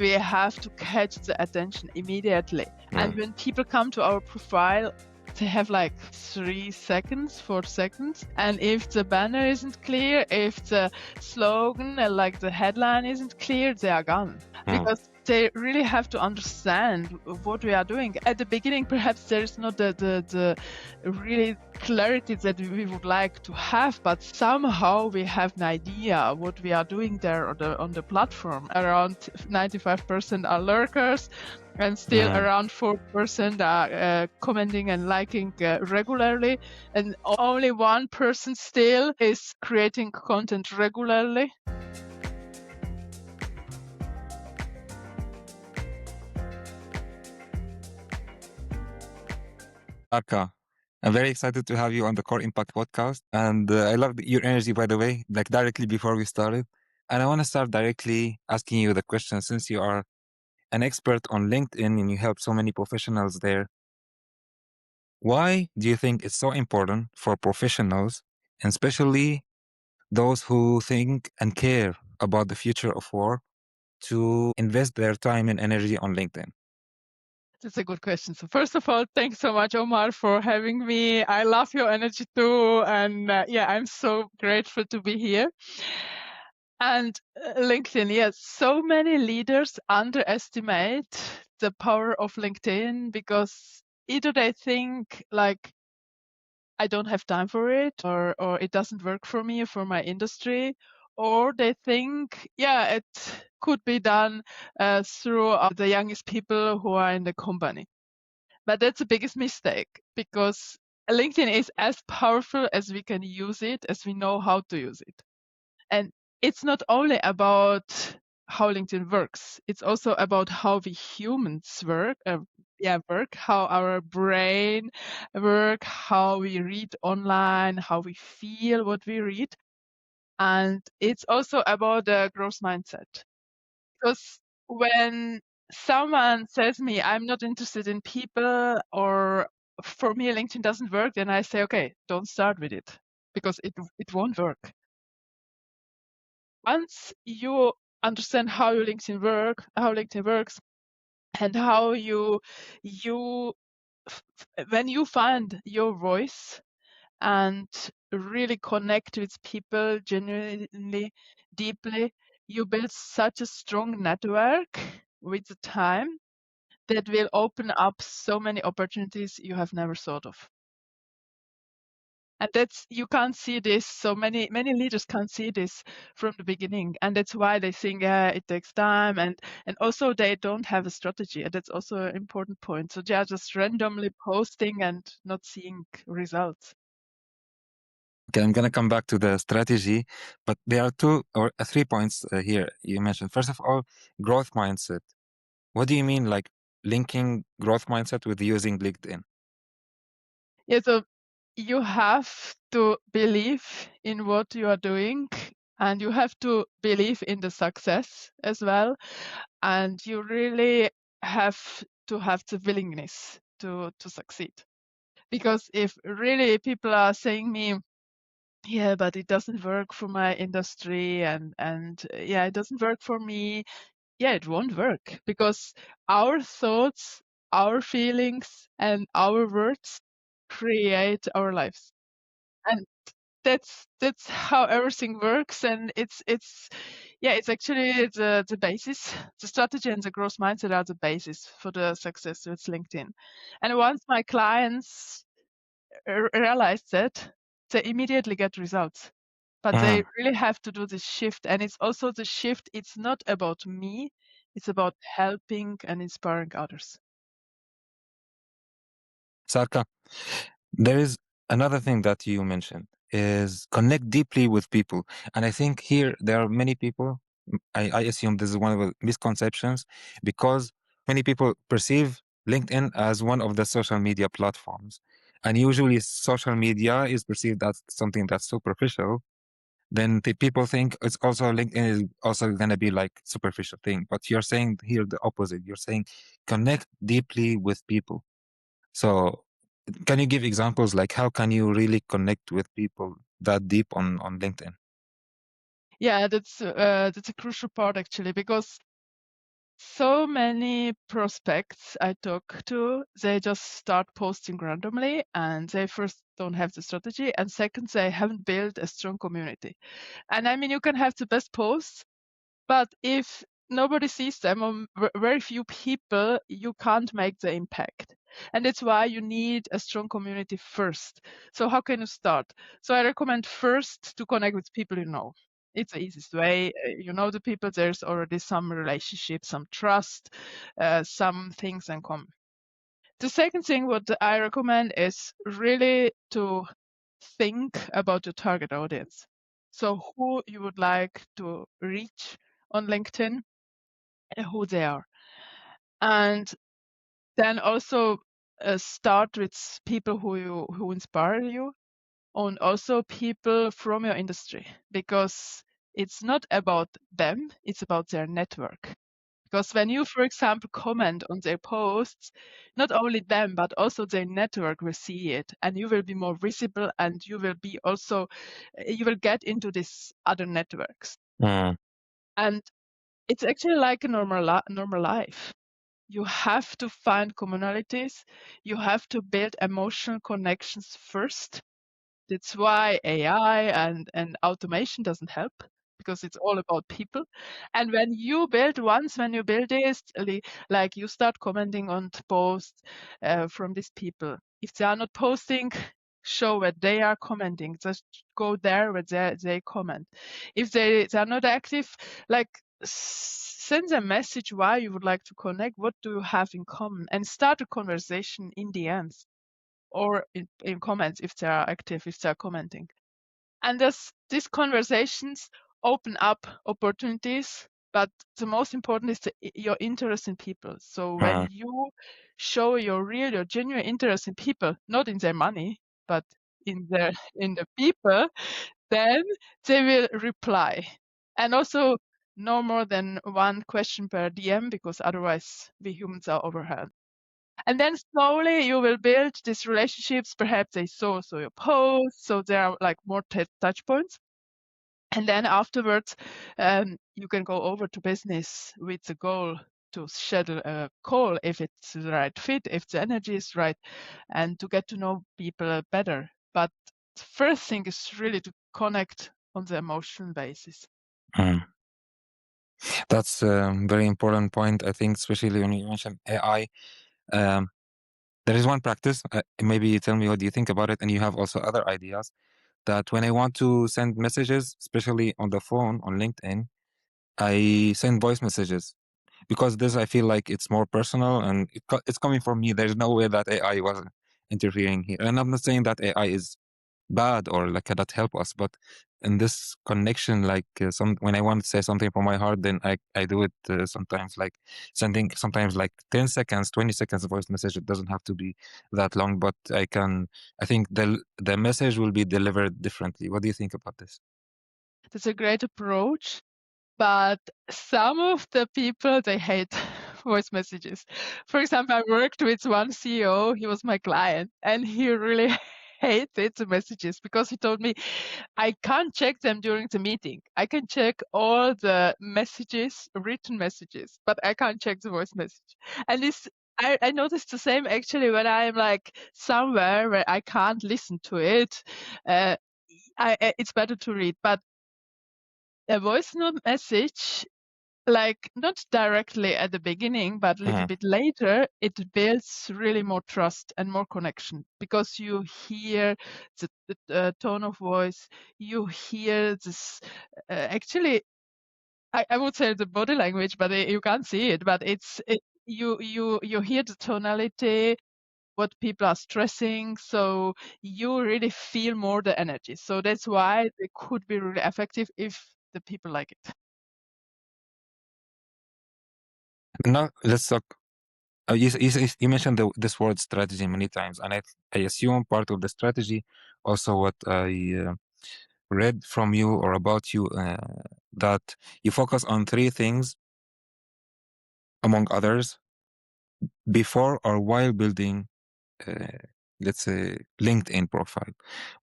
we have to catch the attention immediately. And when people come to our profile, they have like 3 seconds, 4 seconds. And if the banner isn't clear, if the slogan, like the headline isn't clear, they are gone. Because they really have to understand what we are doing. At the beginning, perhaps there is not the really clarity that we would like to have, but somehow we have an idea what we are doing there on the platform. Around 95% are lurkers, and still around 4% are commenting and liking regularly, and only 1% still is creating content regularly. Sarka, I'm very excited to have you on the Core Impact podcast. And I love your energy, by the way, like directly before we started. And I want to start directly asking you the question, since you are an expert on LinkedIn and you help so many professionals there. Why do you think it's so important for professionals, and especially those who think and care about the future of work, to invest their time and energy on LinkedIn? That's a good question. So first of all, thanks so much, Omar, for having me. I love your energy too. And I'm so grateful to be here. And LinkedIn, yes, so many leaders underestimate the power of LinkedIn because either they think like, I don't have time for it, or it doesn't work for me, for my industry, or they think, yeah, it could be done through the youngest people who are in the company. But that's the biggest mistake, because LinkedIn is as powerful as we can use it, as we know how to use it. And it's not only about how LinkedIn works, it's also about how we humans work, how our brain work, how we read online, how we feel what we read. And it's also about the growth mindset. Because when someone says me, I'm not interested in people, or for me, LinkedIn doesn't work, then I say, okay, don't start with it, because it won't work. Once you understand how LinkedIn works, and how when you find your voice and really connect with people genuinely, deeply, you build such a strong network with the time that will open up so many opportunities you have never thought of. And that's, you can't see this. So many leaders can't see this from the beginning. And that's why they think, it takes time. And also they don't have a strategy. And that's also an important point. So they are just randomly posting and not seeing results. Okay, I'm going to come back to the strategy, but there are 2 or 3 points here you mentioned. First of all, growth mindset. What do you mean, like linking growth mindset with using LinkedIn? Yeah, so you have to believe in what you are doing, and you have to believe in the success as well. And you really have to have the willingness to succeed. Because if really people are saying me, yeah, but it doesn't work for my industry, and yeah, it doesn't work for me, yeah, it won't work, because our thoughts, our feelings, and our words create our lives. And that's how everything works. And it's actually the basis. The strategy and the growth mindset are the basis for the success with LinkedIn. And once my clients realize that, they immediately get results. But they really have to do this shift. And it's also the shift, it's not about me, it's about helping and inspiring others. Sarka, there is another thing that you mentioned, is connect deeply with people. And I think here there are many people, I assume this is one of the misconceptions, because many people perceive LinkedIn as one of the social media platforms. And usually social media is perceived as something that's superficial. Then the people think it's also LinkedIn is also going to be like superficial thing. But you're saying here the opposite. You're saying connect deeply with people. So can you give examples, like how can you really connect with people that deep on LinkedIn? Yeah, that's a crucial part, actually, because so many prospects I talk to, they just start posting randomly, and they first don't have the strategy, and second, they haven't built a strong community. And I mean, you can have the best posts, but if nobody sees them or very few people, you can't make the impact. And that's why you need a strong community first. So how can you start? So I recommend first to connect with people you know. It's the easiest way. You know the people, there's already some relationship, some trust, some things in common. The second thing what I recommend is really to think about your target audience. So who you would like to reach on LinkedIn and who they are. And then also start with people who inspire you, and also people from your industry, because it's not about them, it's about their network. Because when you, for example, comment on their posts, not only them, but also their network will see it, and you will be more visible, and you will be also, you will get into these other networks. Mm. And it's actually like a normal life. You have to find commonalities. You have to build emotional connections first. That's why AI and automation doesn't help, because it's all about people. And when you build this, like you start commenting on the posts from these people. If they are not posting, show where they are commenting. Just go there where they comment. If they are not active, like send a message why you would like to connect. What do you have in common? And start a conversation in DMs or in comments if they are active, if they are commenting. And these conversations open up opportunities, but the most important is your interest in people. So when you show your genuine interest in people, not in their money, but in the people, then they will reply. And also no more than one question per DM, because otherwise we humans are overwhelmed. And then slowly you will build these relationships. Perhaps they saw your posts, so there are like more touch points. And then afterwards, you can go over to business with the goal to schedule a call if it's the right fit, if the energy is right, and to get to know people better. But the first thing is really to connect on the emotional basis. Mm. That's a very important point, I think, especially when you mention AI. There is one practice, maybe you tell me what do you think about it, and you have also other ideas, that when I want to send messages, especially on the phone, on LinkedIn, I send voice messages. Because this, I feel like it's more personal and it's coming from me. There's no way that AI was interfering here. And I'm not saying that AI is bad or like cannot help us, but in this connection, like when I want to say something from my heart, then I do it sometimes, like sending sometimes like 10 seconds, 20 seconds voice message. It doesn't have to be that long, but I think the message will be delivered differently. What do you think about this? That's a great approach. But some of the people, they hate voice messages. For example, I worked with one CEO, he was my client, and he really hated the messages because he told me, I can't check them during the meeting. I can check all the messages, written messages, but I can't check the voice message. And this, I noticed the same actually when I'm like somewhere where I can't listen to it. It's better to read, but a voice note message, like not directly at the beginning, but a little bit later, it builds really more trust and more connection, because you hear the tone of voice, you hear this. Actually, I would say the body language, but you can't see it. But you hear the tonality, what people are stressing, so you really feel more the energy. So that's why they could be really effective if the people like it. Now let's talk. You mentioned this word strategy many times, and I assume part of the strategy, also what I read from you or about you, that you focus on three things, among others, before or while building, let's say, LinkedIn profile,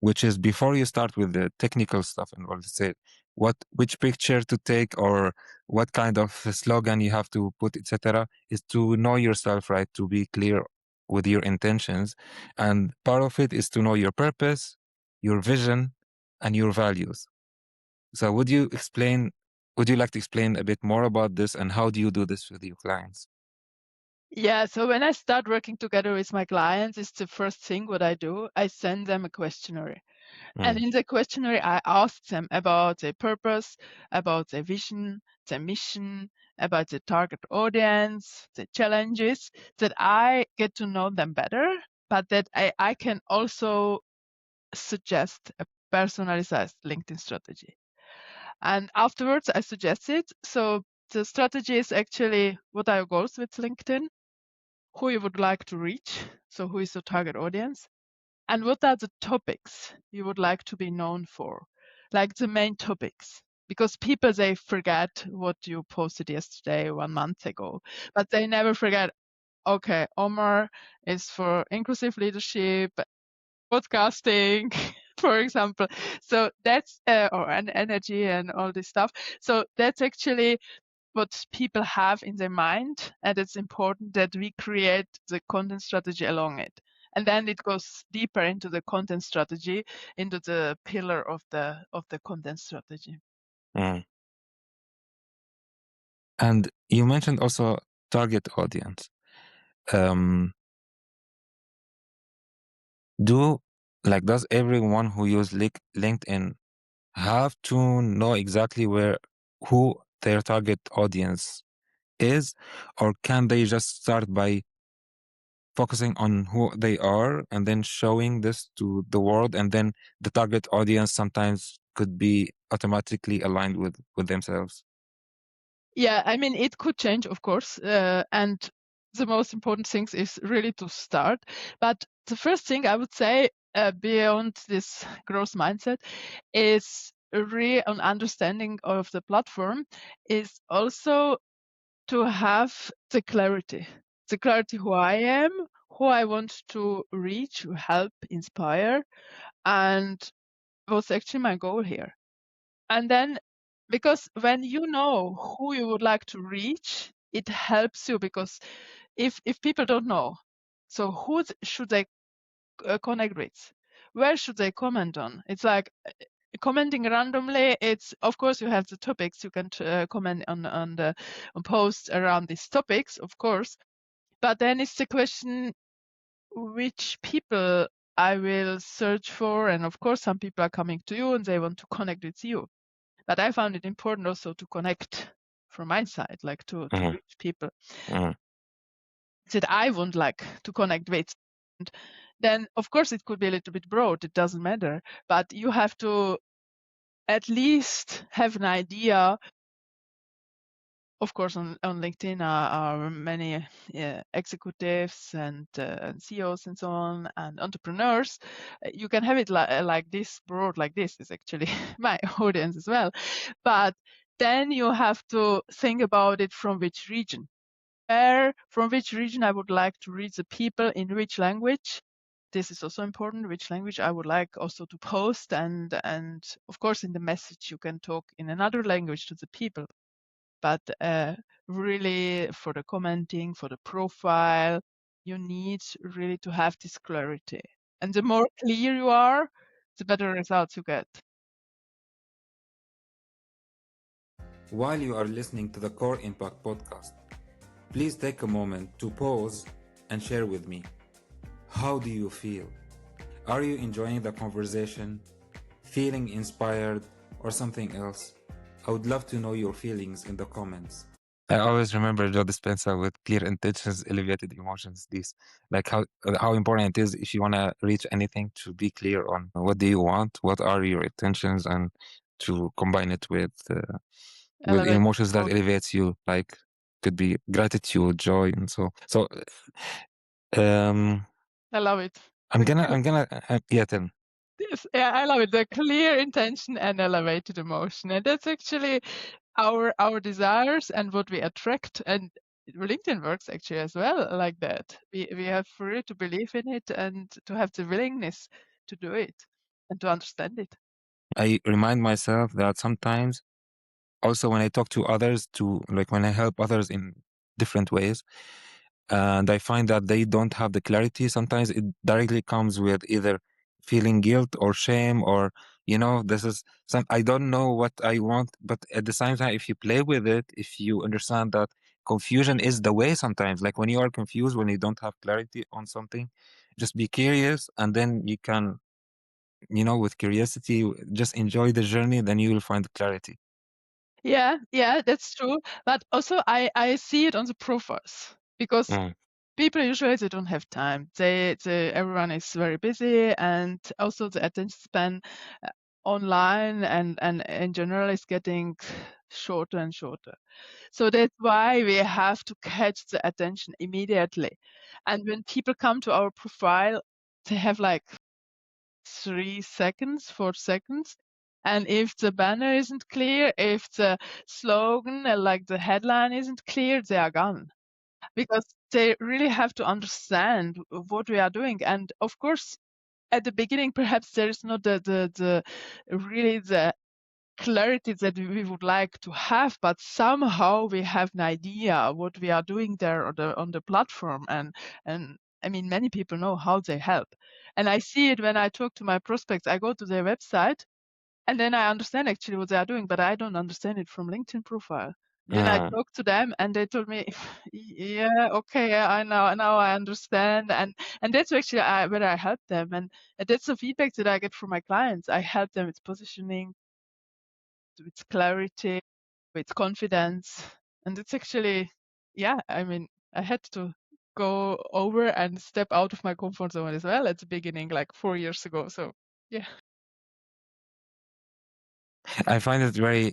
which is before you start with the technical stuff, and let's say which picture to take or what kind of slogan you have to put, etc., is to know yourself, right? To be clear with your intentions. And part of it is to know your purpose, your vision, and your values. So would you like to explain a bit more about this, and how do you do this with your clients? Yeah, so when I start working together with my clients, it's the first thing what I do. I send them a questionnaire. And in the questionnaire, I ask them about their purpose, about their vision, their mission, about the target audience, the challenges, that I get to know them better, but that I can also suggest a personalized LinkedIn strategy. And afterwards, I suggest it. So the strategy is actually, what are your goals with LinkedIn? Who you would like to reach? So who is your target audience? And what are the topics you would like to be known for? Like the main topics. Because people, they forget what you posted yesterday, 1 month ago, but they never forget, okay, Omar is for inclusive leadership, podcasting, for example. So that's, or an energy and all this stuff. So that's actually what people have in their mind, and it's important that we create the content strategy along it. And then it goes deeper into the content strategy, into the pillar of the content strategy. Mm. And you mentioned also target audience. Um, does everyone who use LinkedIn have to know exactly who their target audience is, or can they just start by focusing on who they are and then showing this to the world, and then the target audience sometimes could be automatically aligned with themselves? Yeah, I mean, it could change, of course. And the most important things is really to start. But the first thing I would say, beyond this growth mindset, is an understanding of the platform, is also to have the clarity who I am, who I want to reach, help, inspire, and what's actually my goal here. And then, because when you know who you would like to reach, it helps you, because if people don't know, so who should they connect with? Where should they comment on? It's like commenting randomly. It's, of course, you have the topics you can comment on posts around these topics, of course. But then it's the question which people I will search for, and of course some people are coming to you and they want to connect with you. But I found it important also to connect from my side, like to Mhm, reach people mhm, that I would like to connect with. And then, of course, it could be a little bit broad, it doesn't matter. But you have to at least have an idea. Of course, on LinkedIn are many executives and CEOs and so on, and entrepreneurs. You can have it like this, broad like this is actually my audience as well. But then you have to think about it from which region. From which region I would like to reach the people, in which language. This is also important, which language I would like also to post. And of course, in the message, you can talk in another language to the people. But really, for the commenting, for the profile, you need really to have this clarity. And the more clear you are, the better results you get. While you are listening to the Core Impact podcast, please take a moment to pause and share with me. How do you feel? Are you enjoying the conversation, feeling inspired, or something else? I would love to know your feelings in the comments. I always remember Joe Dispenza with clear intentions, elevated emotions. These, like how important it is, if you want to reach anything, to be clear on what do you want, what are your intentions, and to combine it with Elevate emotions that emotion. elevates you, like could be gratitude, joy, and so. Um, I love it. I'm gonna yeah, tell me. Yes, yeah, I love it. The clear intention and elevated emotion, and that's actually our desires and what we attract. And LinkedIn works actually as well like that. We have really to believe in it and to have the willingness to do it and to understand it. I remind myself that sometimes also when I talk to others, when I help others in different ways, and I find that they don't have the clarity, sometimes it directly comes with either feeling guilt or shame, or this is some, I don't know what I want. But at the same time, if you play with it, if you understand that confusion is the way, sometimes, like when you are confused, when you don't have clarity on something, just be curious, and then you can, with curiosity, just enjoy the journey, then you will find clarity. Yeah, that's true. But also I see it on the profiles, because Mm. people usually they don't have time. They everyone is very busy, and also the attention span online and in general is getting shorter and shorter. So that's why we have to catch the attention immediately. And when people come to our profile, they have like 3 seconds, 4 seconds. And if the banner isn't clear, if the slogan, like the headline isn't clear, they are gone. Because they really have to understand what we are doing. And of course, at the beginning, perhaps there is not the really the clarity that we would like to have, but somehow we have an idea what we are doing there on the platform. And I mean, many people know how they help. And I see it when I talk to my prospects. I go to their website and then I understand actually what they are doing, but I don't understand it from LinkedIn profile. Then I Mm. talked to them and they told me, yeah, okay, I know, now I understand. And that's actually where I help them. And that's the feedback that I get from my clients. I help them with positioning, with clarity, with confidence. And it's actually, yeah, I mean, I had to go over and step out of my comfort zone as well at the beginning, like 4 years ago. So, yeah. I find it very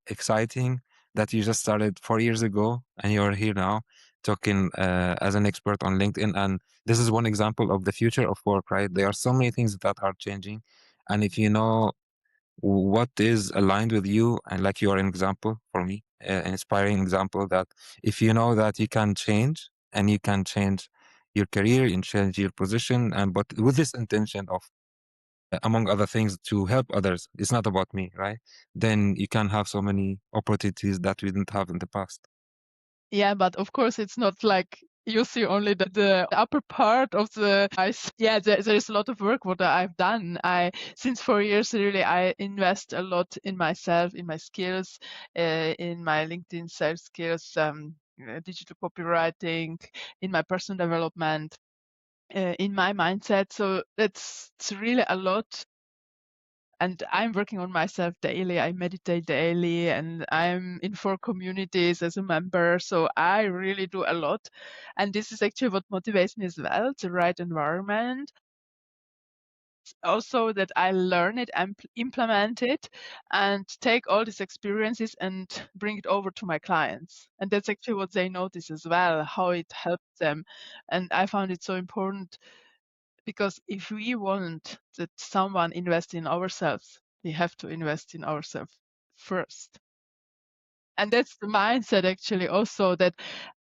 exciting that you just started 4 years ago and you're here now talking as an expert on LinkedIn. And this is one example of the future of work, right? There are so many things that are changing. And if you know what is aligned with you, and like you are an example for me, an inspiring example, that if you know that you can change and you can change your career and change your position, and but with this intention of, among other things, to help others. It's not about me, right? Then you can have so many opportunities that we didn't have in the past. Yeah, but of course, it's not like you see only the upper part of the ice. Yeah, there's a lot of work what I've done. Since 4 years, really, I invest a lot in myself, in my skills, in my LinkedIn sales skills, digital copywriting, in my personal development, in my mindset. So it's really a lot. And I'm working on myself daily. I meditate daily and I'm in 4 communities as a member. So I really do a lot. And this is actually what motivates me as well, the right environment. Also that I learn it and implement it and take all these experiences and bring it over to my clients. And that's actually what they notice as well, how it helps them. And I found it so important, because if we want that someone invest in ourselves, we have to invest in ourselves first. And that's the mindset actually also, that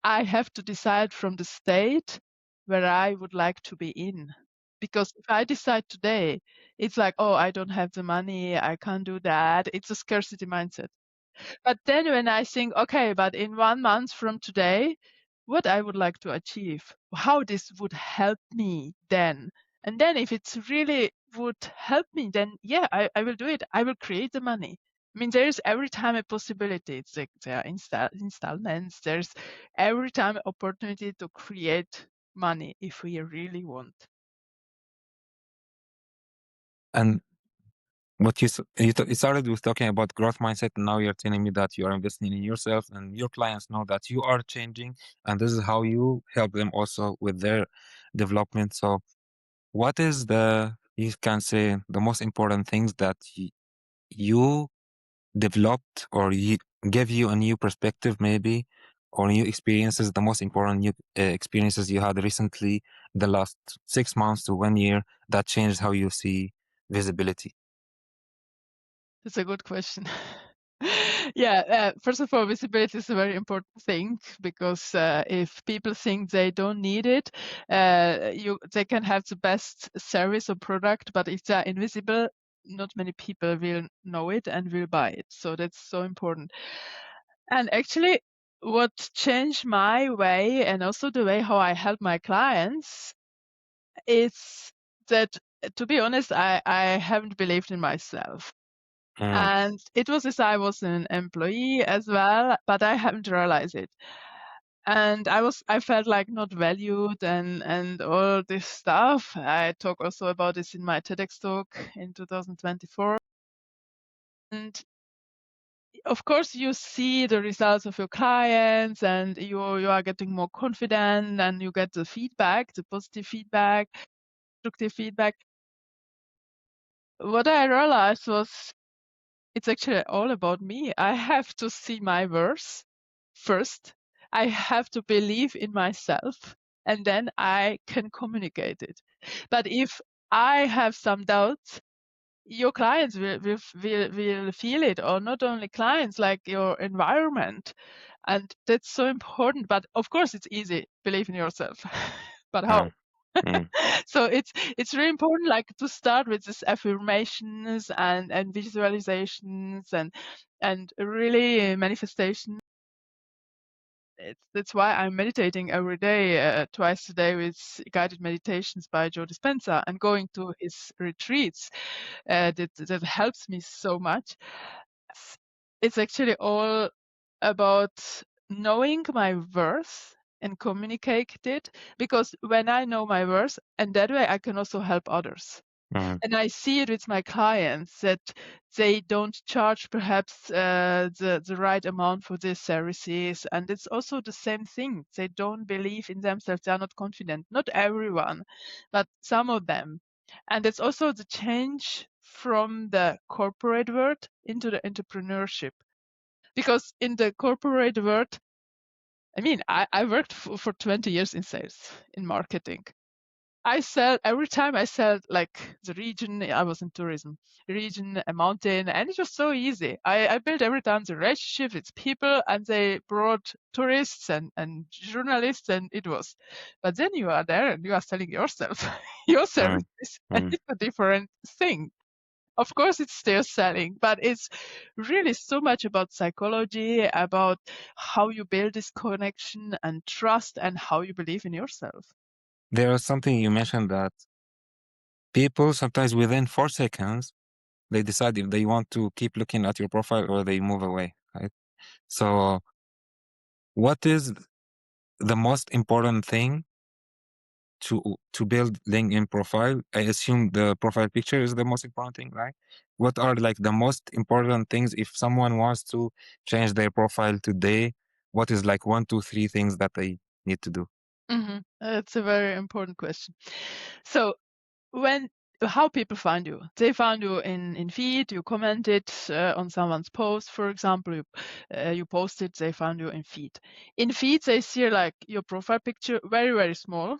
I have to decide from the state where I would like to be in. Because if I decide today, it's like, oh, I don't have the money, I can't do that. It's a scarcity mindset. But then when I think, okay, but in 1 month from today, what I would like to achieve, how this would help me then. And then if it's really would help me, then yeah, I will do it. I will create the money. I mean, there's every time a possibility. It's like there are installments. There's every time an opportunity to create money if we really want. And what you started with talking about growth mindset, and now you're telling me that you are investing in yourself, and your clients know that you are changing, and this is how you help them also with their development. So, what is you can say, the most important things that you developed, or you gave you a new perspective, maybe, or new experiences, the most important new experiences you had recently, the last 6 months to 1 year, that changed how you see visibility? That's a good question. Yeah, first of all, visibility is a very important thing, because if people think they don't need it, they can have the best service or product, but if they're invisible, not many people will know it and will buy it. So that's so important. And actually, what changed my way and also the way how I help my clients is that, to be honest, I haven't believed in myself. Mm, And it was as I was an employee as well, but I haven't realized it. And I felt like not valued and all this stuff. I talk also about this in my TEDx talk in 2024. And of course, you see the results of your clients, and you are getting more confident, and you get the feedback, the positive feedback, constructive feedback. What I realized was it's actually all about me. I have to see my worth first. I have to believe in myself, and then I can communicate it. But if I have some doubts, your clients will feel it, or not only clients, like your environment. And that's so important. But of course, it's easy, believe in yourself. But how? mm, mm. So it's really important, like, to start with these affirmations and visualizations and really manifestation. That's why I'm meditating every day, twice a day, with guided meditations by Joe Dispenza, and going to his retreats. That helps me so much. It's actually all about knowing my worth and communicate it, because when I know my worth, and that way I can also help others. Mm. And I see it with my clients that they don't charge perhaps the right amount for their services. And it's also the same thing. They don't believe in themselves. They are not confident. Not everyone, but some of them. And it's also the change from the corporate world into the entrepreneurship. Because in the corporate world, I mean, I worked for 20 years in sales, in marketing. I sell every time I sell, like, the region. I was in tourism, region, a mountain, and it was so easy. I built every time the relationship with people, and they brought tourists and journalists, and it was. But then you are there and you are selling yourself, your Mm, services, and mm. it's a different thing. Of course, it's still selling, but it's really so much about psychology, about how you build this connection and trust, and how you believe in yourself. There was something you mentioned that people sometimes within 4 seconds they decide if they want to keep looking at your profile or they move away, right? So, what is the most important thing to build LinkedIn profile? I assume the profile picture is the most important thing, right? What are like the most important things if someone wants to change their profile today? What is like 1, 2, 3 things that they need to do? That's a very important question. So, when how people find you? They found you in feed. You commented on someone's post, for example. You posted. They found you in feed. In feed, they see, like, your profile picture very, very small.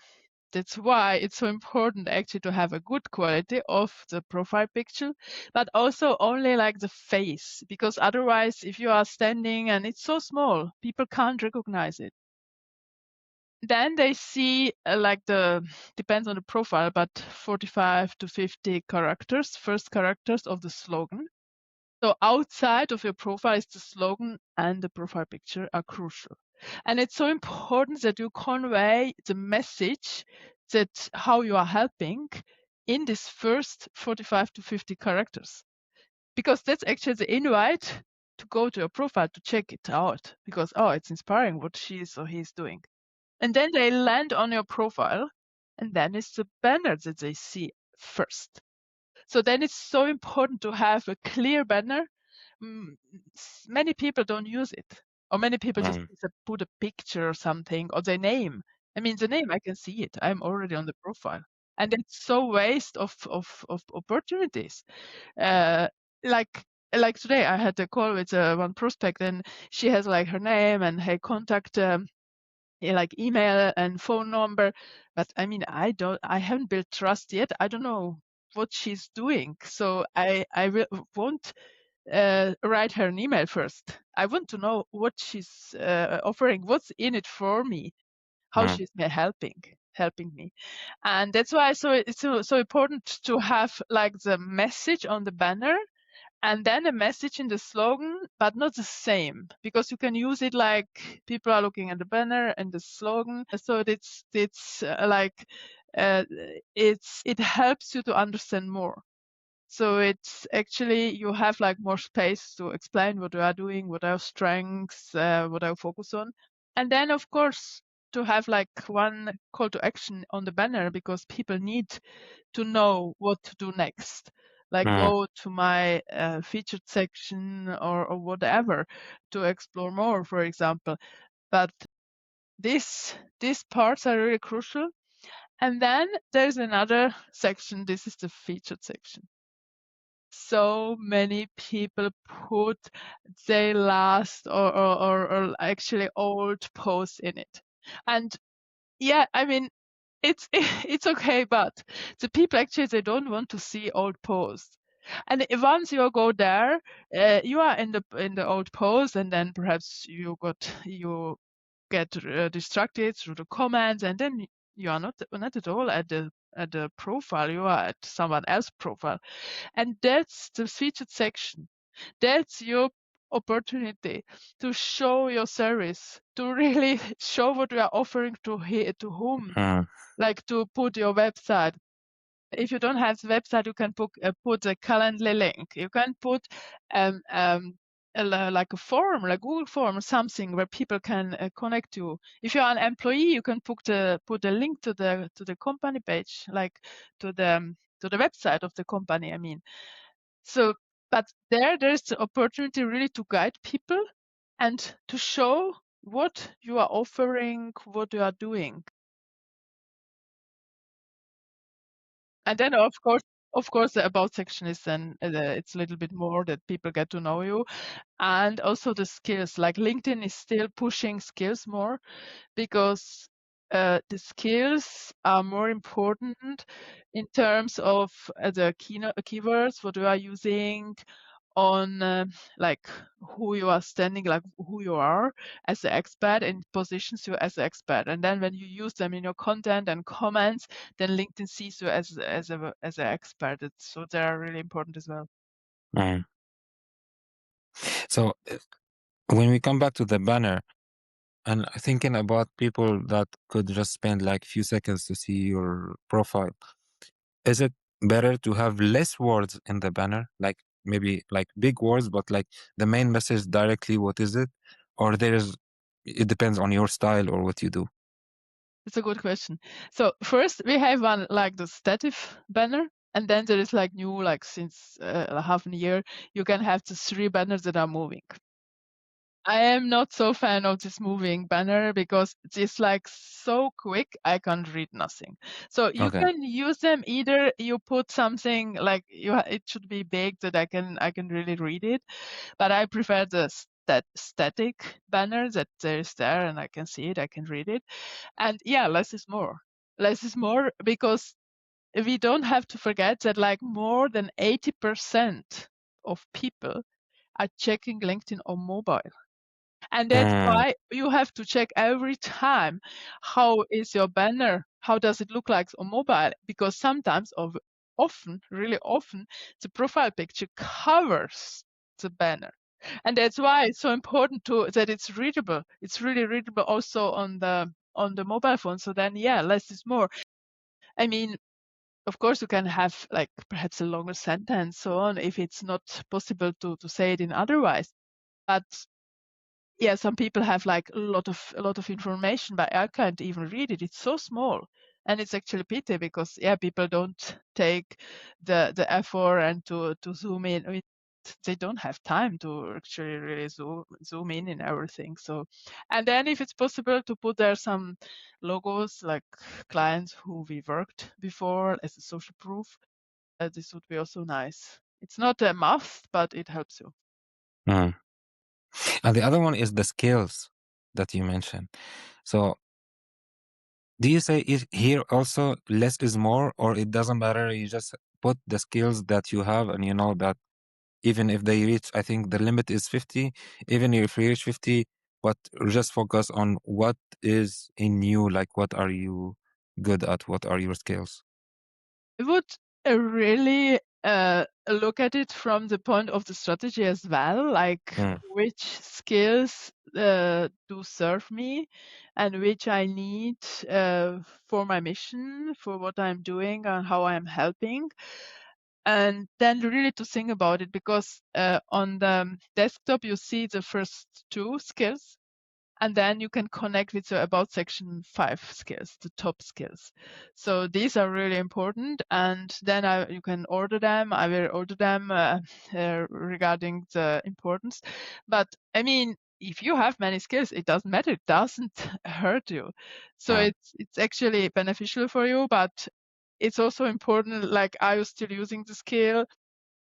That's why it's so important actually to have a good quality of the profile picture, but also only like the face, because otherwise, if you are standing and it's so small, people can't recognize it. Then they see, like, depends on the profile, but 45 to 50 characters, first characters of the slogan. So outside of your profile is the slogan, and the profile picture are crucial. And it's so important that you convey the message that how you are helping in this first 45 to 50 characters. Because that's actually the invite to go to your profile to check it out. Because, oh, it's inspiring what she is or he is doing. And then they land on your profile, and then it's the banner that they see first. So then it's so important to have a clear banner. Many people don't use it, or many people just Mm, put a picture or something, or their name. I mean, the name, I can see it. I'm already on the profile. And it's so waste of opportunities. Uh, like like today, I had a call with one prospect, and she has, like, her name and her contact, like, email and phone number. But I mean, I haven't built trust yet. I don't know what she's doing. So won't write her an email first. I want to know what she's offering, what's in it for me, how she's helping me. And that's why it's so important to have like the message on the banner and then a message in the slogan, but not the same, because you can use it like people are looking at the banner and the slogan. So it helps you to understand more. So it's actually, you have like more space to explain what you are doing, what are strengths, what I focus on. And then of course, to have like one call to action on the banner, because people need to know what to do next. Like go to my featured section or whatever to explore more, for example. But these parts are really crucial. And then there's another section. This is the featured section. So many people put their last or actually old posts in it. And yeah, I mean, it's it's okay, but the people actually, they don't want to see old posts. And once you go there, you are in the old post, and then perhaps you get distracted through the comments, and then you are not at all at the profile. You are at someone else's profile, and that's the featured section. That's your opportunity to show your service, to really show what you are offering to whom, like to put your website. If you don't have the website, you can put a Calendly link. You can put like a form, like Google form or something where people can connect you. If you're an employee, you can put a link to the company page, like to the website of the company, I mean. So, but there's the opportunity really to guide people and to show what you are offering, what you are doing. And then of course the about section is then it's a little bit more that people get to know you. And also the skills, like LinkedIn is still pushing skills more, because the skills are more important in terms of the keywords, what you are using, on like who you are standing, like who you are as an expert, and positions you as an expert. And then when you use them in your content and comments, then LinkedIn sees you as an expert. So they are really important as well. So when we come back to the banner, and thinking about people that could just spend like few seconds to see your profile, is it better to have less words in the banner, like maybe like big words, but like the main message directly, what is it? Or it depends on your style or what you do? It's a good question. So first we have one like the static banner, and then there is like new, like since half a year, you can have the 3 banners that are moving. I am not so fan of this moving banner because it's like so quick, I can't read nothing. So you can use them, either you put something like it should be big that I can really read it, but I prefer the static banner that there's there and I can see it, I can read it. And yeah, less is more. Less is more, because we don't have to forget that like more than 80% of people are checking LinkedIn on mobile. And that's why you have to check every time, how is your banner? How does it look like on mobile? Because sometimes, often, really often, the profile picture covers the banner. And that's why it's so important that it's readable. It's really readable also on the mobile phone. So then, yeah, less is more. I mean, of course, you can have like perhaps a longer sentence, so on, if it's not possible to say it in otherwise. But yeah, some people have like a lot of information, but I can't even read it. It's so small, and it's actually pity, because yeah, people don't take the effort and to zoom in. I mean, they don't have time to actually really zoom in everything. So, and then if it's possible to put there some logos, like clients who we worked before, as a social proof, this would be also nice. It's not a must, but it helps you. And the other one is the skills that you mentioned. So do you say here also less is more, or it doesn't matter, you just put the skills that you have, and you know that even if they reach, I think the limit is 50, even if you reach 50, but just focus on what is in you, like what are you good at, what are your skills? I would really look at it from the point of the strategy as well, like which skills do serve me and which I need for my mission, for what I'm doing and how I'm helping. And then really to think about it, because on the desktop you see the first two skills, and then you can connect with the about section 5 skills, the top skills. So these are really important, and then you can order them. I will order them regarding the importance. But I mean, if you have many skills, it doesn't matter. It doesn't hurt you. So it's actually beneficial for you, but it's also important, like, are you still using the skill?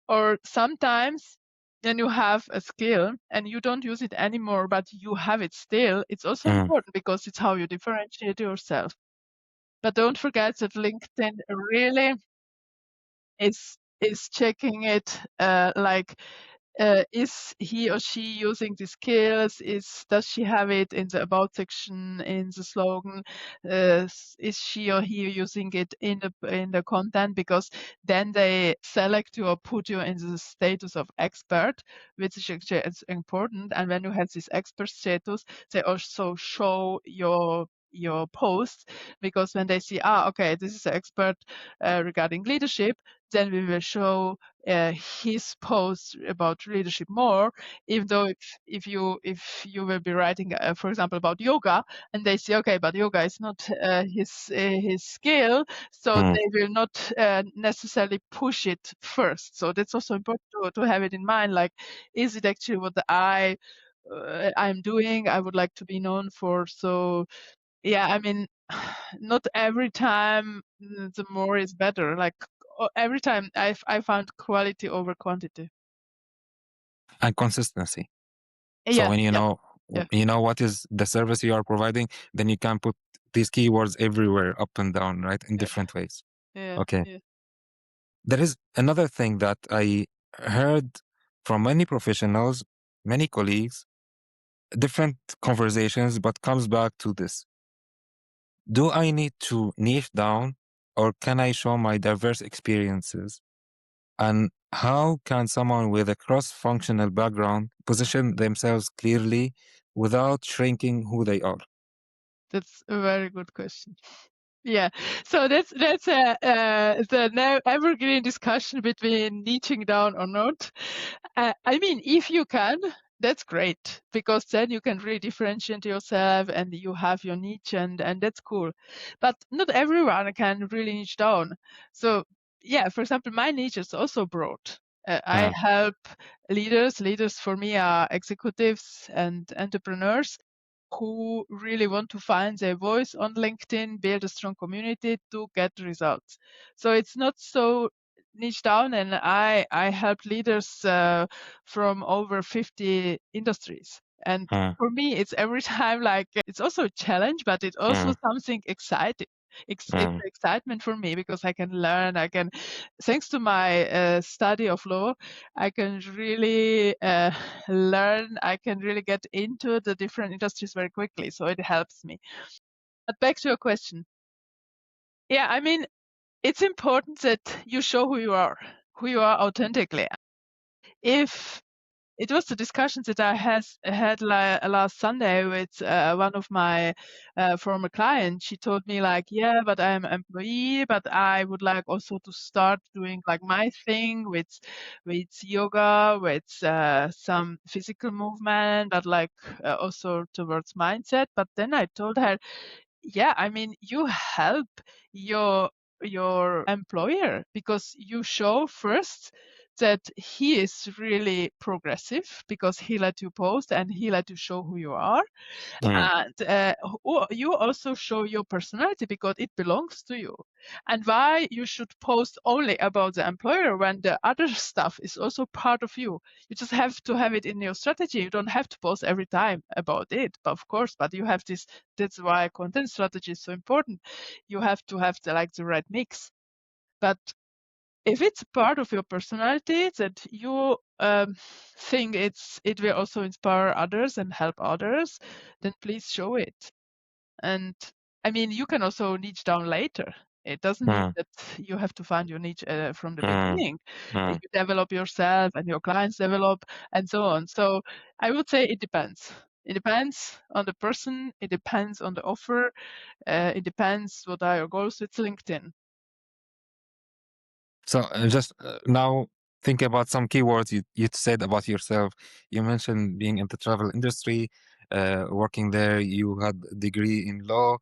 Or sometimes when you have a skill and you don't use it anymore, but you have it still, it's also important because it's how you differentiate yourself. But don't forget that LinkedIn really is checking it, like, is he or she using the skills? Does she have it in the about section, in the slogan? Is she or he using it in the content? Because then they select you or put you in the status of expert, which is actually it's important. And when you have this expert status, they also show your posts, because when they see, okay, this is an expert regarding leadership, then we will show his posts about leadership more, even though if you will be writing, for example, about yoga, and they say, okay, but yoga is not his skill, so they will not necessarily push it first. So that's also important to have it in mind. Like, is it actually what I'm doing? I would like to be known for. So yeah, I mean, not every time the more is better. Like every time I found quality over quantity. And consistency. So Yeah, when yeah, you know what is the service you are providing, then you can put these keywords everywhere, up and down, right, in yeah, different ways. yeah, Okay. yeah. There is another thing that I heard from many professionals, many colleagues, different conversations, but comes back to this. Do I need to niche down, or can I show my diverse experiences? And how can someone with a cross-functional background position themselves clearly without shrinking who they are? That's a very good question. Yeah, so that's the now evergreen discussion between niching down or not. I mean, if you can, that's great, because then you can really differentiate yourself and you have your niche, and that's cool. But not everyone can really niche down. So yeah, for example, my niche is also broad. I help leaders. Leaders for me are executives and entrepreneurs who really want to find their voice on LinkedIn, build a strong community to get results. So it's not so niche down, and I help leaders from over 50 industries. And for me, it's every time like it's also a challenge, but it's also something exciting. It's excitement for me because I can learn. I can, thanks to my study of law, I can really learn. I can really get into the different industries very quickly. So it helps me. But back to your question. Yeah, I mean, it's important that you show who you are authentically. If it was the discussions that I had last Sunday with one of my former clients. She told me like, yeah, but I'm an employee, but I would like also to start doing like my thing with yoga, with some physical movement, but like also towards mindset. But then I told her, yeah, I mean, you help your employer because you show first that he is really progressive because he let you post and he let you show who you are. And you also show your personality because it belongs to you. And why you should post only about the employer when the other stuff is also part of you. You just have to have it in your strategy. You don't have to post every time about it, but of course, but you have this. That's why content strategy is so important. You have to have the right mix. But if it's part of your personality that you think it will also inspire others and help others, then please show it. And I mean, you can also niche down later. It doesn't mean Mm, that you have to find your niche from the mm, beginning. You mm. develop yourself and your clients develop and so on. So I would say it depends. It depends on the person. It depends on the offer. It depends what are your goals with LinkedIn. So just now think about some keywords you said about yourself. You mentioned being in the travel industry, working there. You had a degree in law.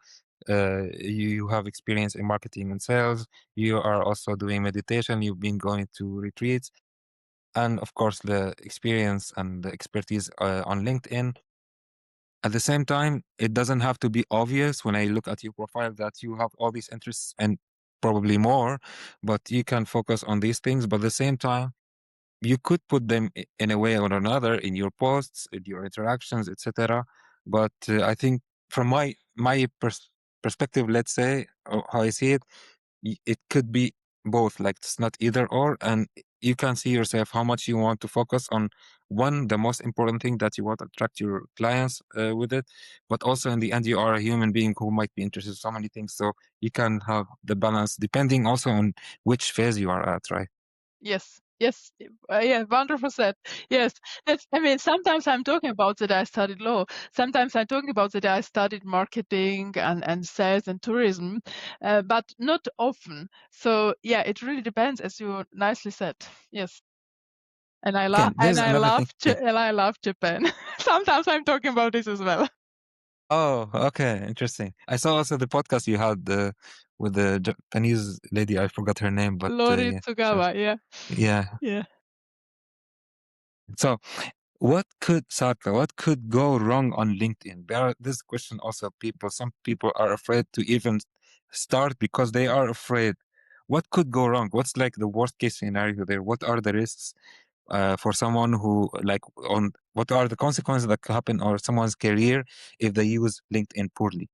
You have experience in marketing and sales. You are also doing meditation. You've been going to retreats, and of course the experience and the expertise on LinkedIn. At the same time, it doesn't have to be obvious when I look at your profile that you have all these interests and probably more, but you can focus on these things. But at the same time, you could put them in a way or another in your posts, in your interactions, etc. But I think from my perspective, let's say, or how I see it, it could be both, like it's not either or, and you can see yourself how much you want to focus on one, the most important thing that you want to attract your clients with it, but also in the end you are a human being who might be interested in so many things, so you can have the balance depending also on which phase you are at, right? Yes, yes, yeah, 100%. Yes, that's. I mean, sometimes I'm talking about that I studied law. Sometimes I'm talking about that I studied marketing and sales and tourism, but not often. So yeah, it really depends, as you nicely said. Yes, and I Okay, love there's another thing. Yeah. and I love Japan. Sometimes I'm talking about this as well. Oh, okay, interesting. I saw also the podcast you had with the Japanese lady. I forgot her name, but Lori yeah, sure. Tsugawa. Yeah, Yeah. yeah. So what could go wrong on LinkedIn? This question also some people are afraid to even start because they are afraid. What could go wrong? What's like the worst case scenario there? What are the risks for someone who like on what are the consequences that could happen or someone's career if they use LinkedIn poorly?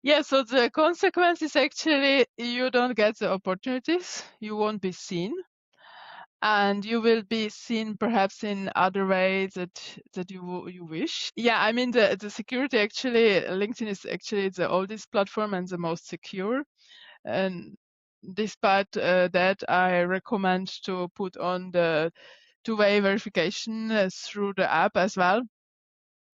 Yeah, so the consequence is actually you don't get the opportunities, you won't be seen, and you will be seen perhaps in other ways that you wish. Yeah, I mean the security actually, LinkedIn is actually the oldest platform and the most secure. And despite that, I recommend to put on the two-way verification through the app as well.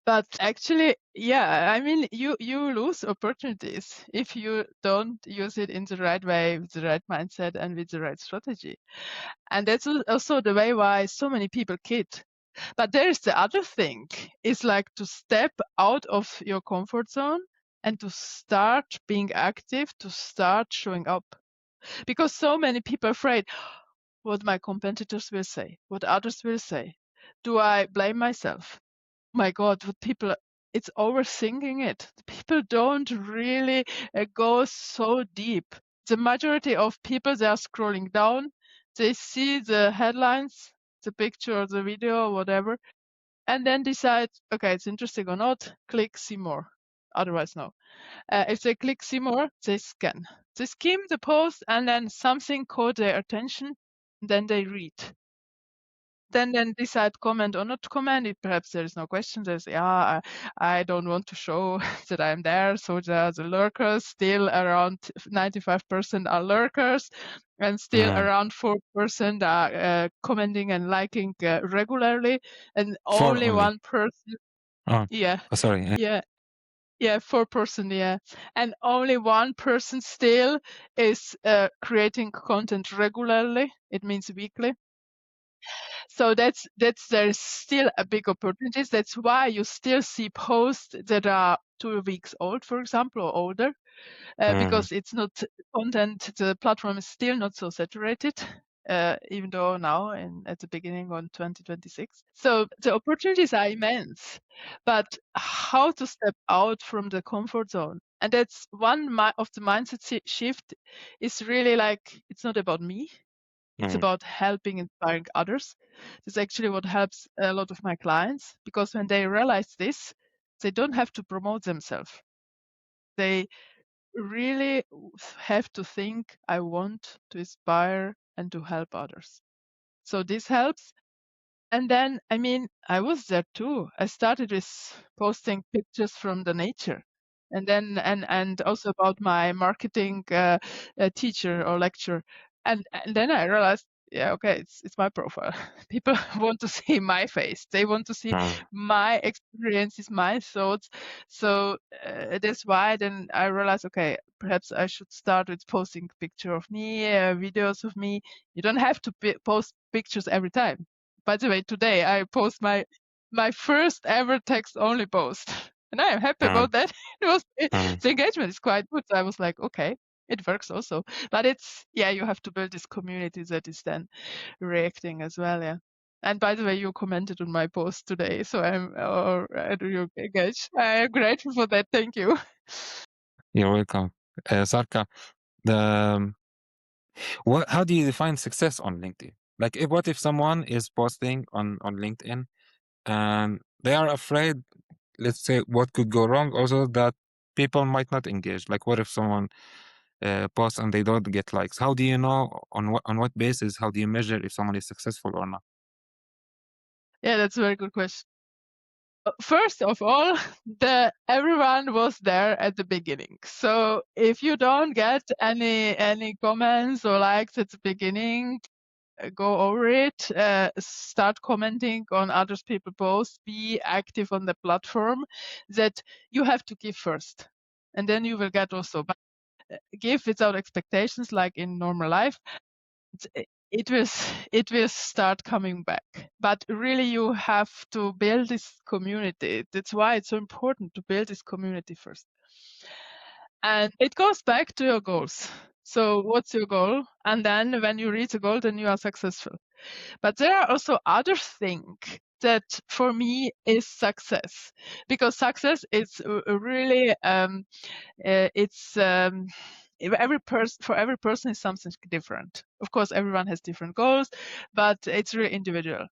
But actually, yeah, I mean, you lose opportunities if you don't use it in the right way, with the right mindset, and with the right strategy. And that's also the way why so many people quit. But there's the other thing, is like to step out of your comfort zone and to start being active, to start showing up. Because so many people are afraid what my competitors will say, what others will say. Do I blame myself? My God, what people, it's overthinking it. People don't really go so deep. The majority of people, they are scrolling down, they see the headlines, the picture, the video, whatever, and then decide, okay, it's interesting or not, click see more. Otherwise, no. If they click see more, they scan. They skim the post and then something caught their attention, then they read. Then decide comment or not comment. If perhaps there is no question, there's I don't want to show that I'm there. So the lurkers still around 95% are lurkers, and still Mm. around 4% are commenting and liking regularly, and Four only only. 1%. Oh, Yeah, oh sorry. yeah. Yeah, 4%, yeah. And only 1% still is creating content regularly. It means weekly. So that's there's still a big opportunities. That's why you still see posts that are 2 weeks old, for example, or older, Mm. because it's not content. The platform is still not so saturated, even though now at the beginning on 2026. So the opportunities are immense, but how to step out from the comfort zone? And that's one of the mindset shift is really like, it's not about me. It's Mm. about helping, inspiring others. This is actually what helps a lot of my clients, because when they realize this, they don't have to promote themselves. They really have to think, I want to inspire and to help others. So this helps. And then, I mean, I was there too. I started with posting pictures from the nature, and then and also about my marketing teacher or lecturer, and then I realized, yeah, okay, it's my profile. People want to see my face. They want to see my experiences, my thoughts. So that's why then I realized, okay, perhaps I should start with posting picture of me, videos of me. You don't have to post pictures every time. By the way, today I post my first ever text only post, and I am happy about that. The engagement is quite good. So I was like, okay, it works also, but it's, yeah, you have to build this community that is then reacting as well. Yeah. And by the way, you commented on my post today, so you engage. I am grateful for that. Thank you. You're welcome. Sarka, the how do you define success on LinkedIn? Like, what if someone is posting on LinkedIn and they are afraid, let's say, what could go wrong, also that people might not engage? Like, what if someone posts and they don't get likes? How do you know, on what basis? How do you measure if someone is successful or not? Yeah, that's a very good question. First of all, everyone was there at the beginning. So if you don't get any comments or likes at the beginning, go over it. Start commenting on others people posts. Be active on the platform. That you have to give first, and then you will get also. But give without expectations, like in normal life. It will start coming back, but really you have to build this community. That's why it's so important to build this community first, and it goes back to your goals. So what's your goal? And then when you reach a goal, then you are successful. But there are also other things that for me is success, because success is really it's for every person is something different. Of course, everyone has different goals, but it's really individual.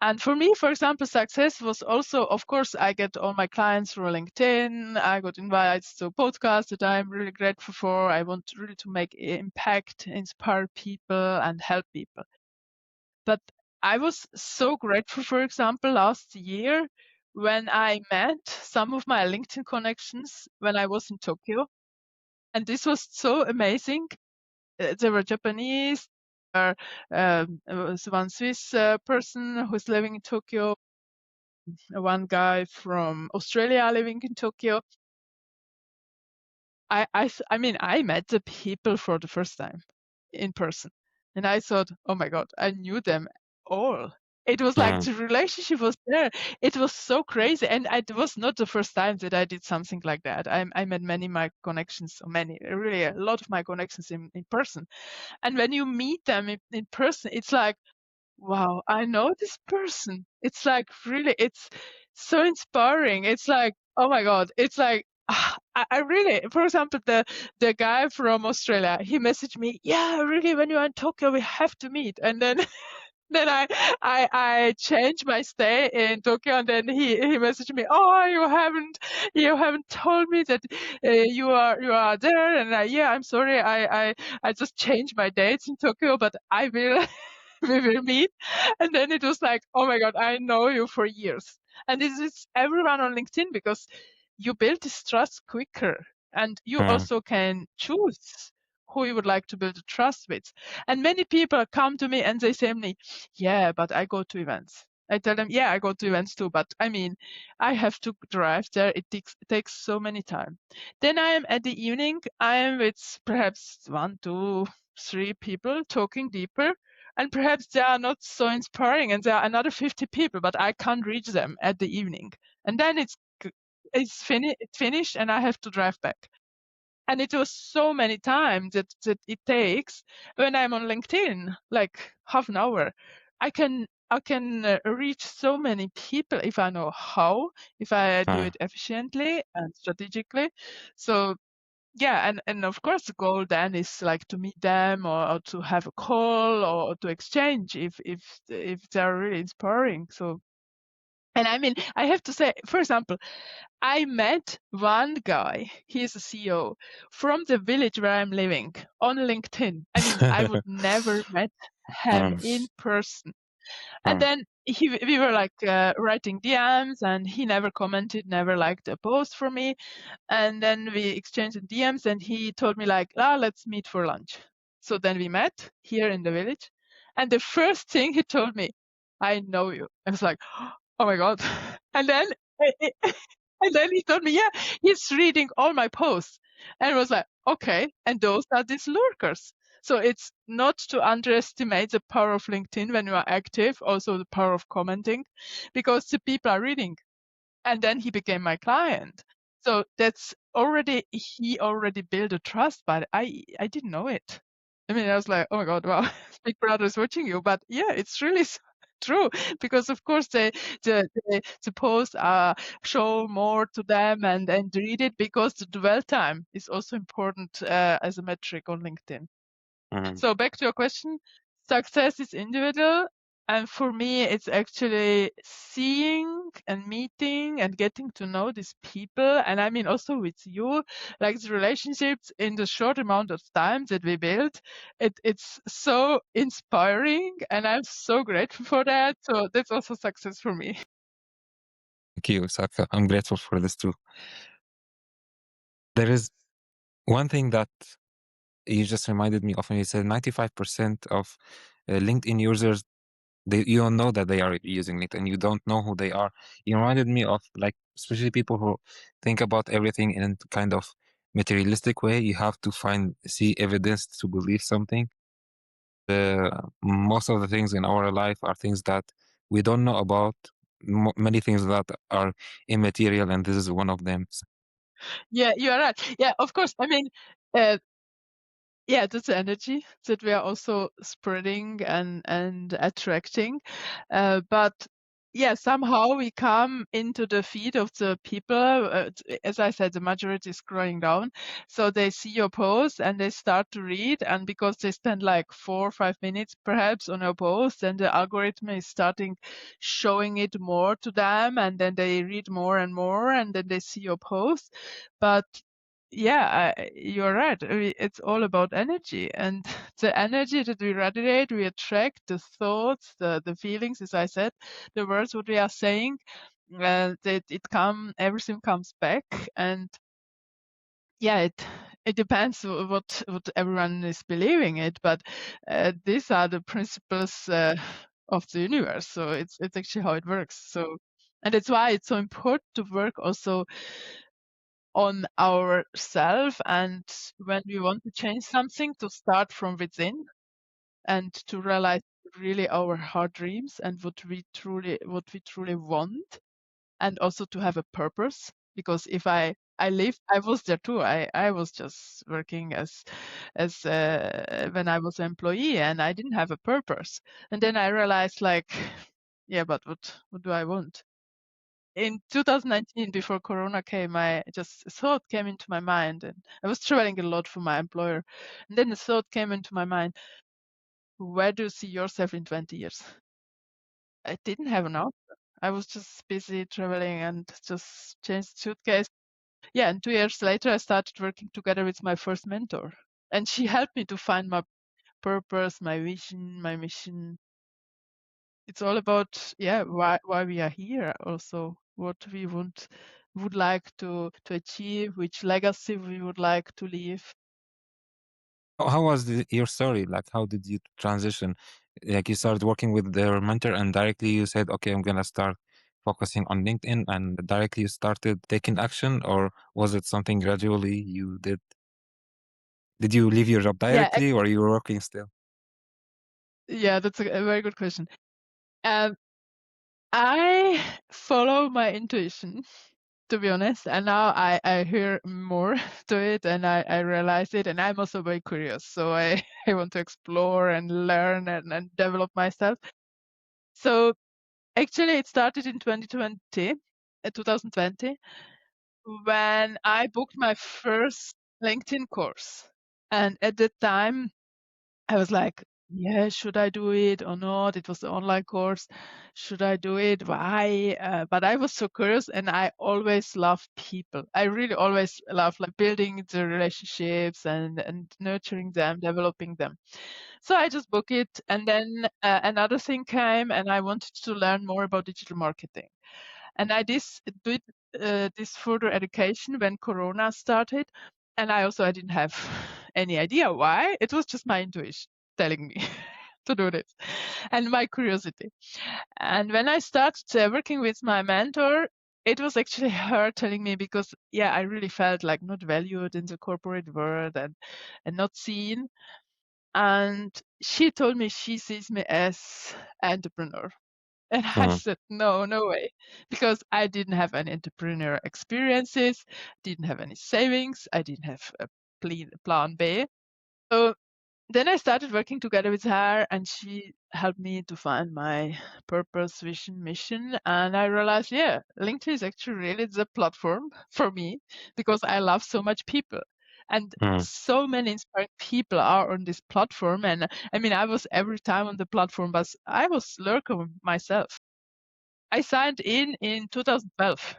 And for me, for example, success was also, of course, I get all my clients through LinkedIn. I got invites to podcasts that I'm really grateful for. I want really to make impact, inspire people, and help people. But I was so grateful, for example, last year when I met some of my LinkedIn connections when I was in Tokyo. And this was so amazing. They were Japanese. There was one Swiss person who's living in Tokyo, one guy from Australia living in Tokyo. I mean, I met the people for the first time in person, and I thought, oh my God, I knew them all. It was like the relationship was there. It was so crazy, and it was not the first time that I did something like that. I met many of my connections, really a lot of my connections in person. And when you meet them in person, it's like, wow, I know this person. It's like really, it's so inspiring. It's like, oh my God, it's like, I really, for example, the guy from Australia, he messaged me, yeah, really, when you're in Tokyo, we have to meet. And then then I changed my stay in Tokyo, and then he messaged me, oh, you haven't told me that you are there, and yeah, I'm sorry, I just changed my dates in Tokyo, but I will we will meet. And then it was like, oh my God, I know you for years. And this is everyone on LinkedIn, because you build this trust quicker, and you also can choose who you would like to build a trust with. And many people come to me and they say to me, yeah, but I go to events. I tell them, yeah, I go to events too, but I mean, I have to drive there. It takes so many time. Then I am at the evening, I am with perhaps 1, 2, 3 people talking deeper, and perhaps they are not so inspiring, and there are another 50 people, but I can't reach them at the evening. And then it's finished, and I have to drive back. And it was so many times that it takes when I'm on LinkedIn, like half an hour. I can reach so many people if I know how, if I do it efficiently and strategically. So yeah, and of course the goal then is like to meet them, or to have a call, or to exchange if they're really inspiring. So, and I mean, I have to say, for example, I met one guy, he is a CEO from the village where I'm living on LinkedIn. I mean, I would never met him in person. And then we were like writing DMs, and he never commented, never liked a post for me. And then we exchanged DMs, and he told me like, let's meet for lunch. So then we met here in the village. And the first thing he told me, I know you. I was like, oh my God. And then, and then he told me, yeah, he's reading all my posts. And I was like, okay. And those are these lurkers. So it's not to underestimate the power of LinkedIn when you are active, also the power of commenting, because the people are reading. And then he became my client. So that's already, he already built a trust, but I didn't know it. I mean, I was like, oh my God, wow, Big Brother is watching you. But yeah, it's really true, because of course the posts show more to them and read it, because the dwell time is also important as a metric on LinkedIn. So back to your question, success is individual. And for me, it's actually seeing and meeting and getting to know these people. And I mean, also with you, like the relationships in the short amount of time that we build, it's so inspiring. And I'm so grateful for that. So that's also success for me. Thank you, Sarka. I'm grateful for this too. There is one thing that you just reminded me of when you said 95% of LinkedIn users, you don't know that they are using LinkedIn. You don't know who they are. You reminded me of, like, especially people who think about everything in a kind of materialistic way. You have to see evidence to believe something. Most of the things in our life are things that we don't know about. Many things that are immaterial, and this is one of them. Yeah, you are right. Yeah, of course. I mean, uh, yeah, that's energy that we are also spreading and attracting. But yeah, somehow we come into the feed of the people. As I said, the majority is scrolling down. So they see your post and they start to read. And because they spend like 4 or 5 minutes perhaps on your post, and the algorithm is starting showing it more to them. And then they read more and more, and then they see your post. But yeah, you're right. It's all about energy, and the energy that we radiate, we attract the thoughts, the feelings, as I said, the words what we are saying, everything comes back, and yeah, it depends what everyone is believing it, but these are the principles of the universe. So it's actually how it works. So, and that's why it's so important to work also on ourselves, and when we want to change something, to start from within and to realize really our heart dreams and what we truly want, and also to have a purpose. Because if I was there too. I was just working as when I was an employee, and I didn't have a purpose. And then I realized, like, yeah, but what do I want? In 2019, before Corona came, I just a thought came into my mind, and I was traveling a lot for my employer. And then the thought came into my mind: where do you see yourself in 20 years? I didn't have an answer. I was just busy traveling and just changed suitcase. Yeah, and 2 years later, I started working together with my first mentor, and she helped me to find my purpose, my vision, my mission. It's all about, yeah, why we are here, also what we would like to achieve, which legacy we would like to leave. How was your story? Like, how did you transition? Like, you started working with their mentor, and directly you said, "Okay, I'm gonna start focusing on LinkedIn," and directly you started taking action, or was it something gradually you did? Did you leave your job Yeah, directly, or you were working still? yeah, that's a very good question. Um, I follow my intuition, to be honest, and now I hear more to it, and I realize it, and I'm also very curious. So I I want to explore and learn and develop myself. So actually, it started in 2020, when I booked my first LinkedIn course. And at that time, I was like, yeah, should I do it or not? It was an online course. Should I do it? Why? But I was so curious, and I always love people. I really always love like building the relationships and nurturing them, developing them. So I just book it, and then another thing came, and I wanted to learn more about digital marketing. And I did this further education when Corona started, and I didn't have any idea why. It was just my intuition telling me to do this, and my curiosity. And when I started working with my mentor, it was actually her telling me because yeah, I really felt like not valued in the corporate world and not seen. And she told me she sees me as entrepreneur. And I Mm, said, no, no way. Because I didn't have any entrepreneurial experiences, didn't have any savings, I didn't have a plan B. So then I started working together with her, and she helped me to find my purpose, vision, mission. And I realized, yeah, LinkedIn is actually really the platform for me because I love so much people. And mm, so many inspiring people are on this platform. And I mean, I was every time on the platform, but I was lurker myself. I signed in 2012.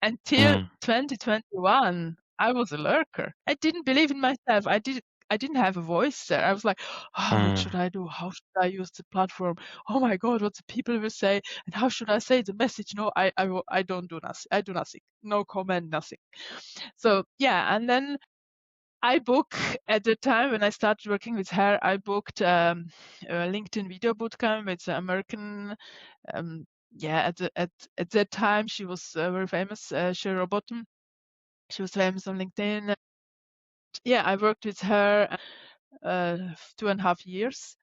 Until mm, 2021, I was a lurker. I didn't believe in myself. I didn't have a voice there. I was like, "Oh, what mm, should I do? How should I use the platform? Oh my God, what the people will say, and how should I say the message? No, I don't do nothing. I do nothing. No comment, nothing." So yeah, and then I book at the time when I started working with her, I booked a LinkedIn video bootcamp. It's an American yeah, at that time she was very famous, robotic. She was famous on LinkedIn. Yeah, I worked with her 2.5 years.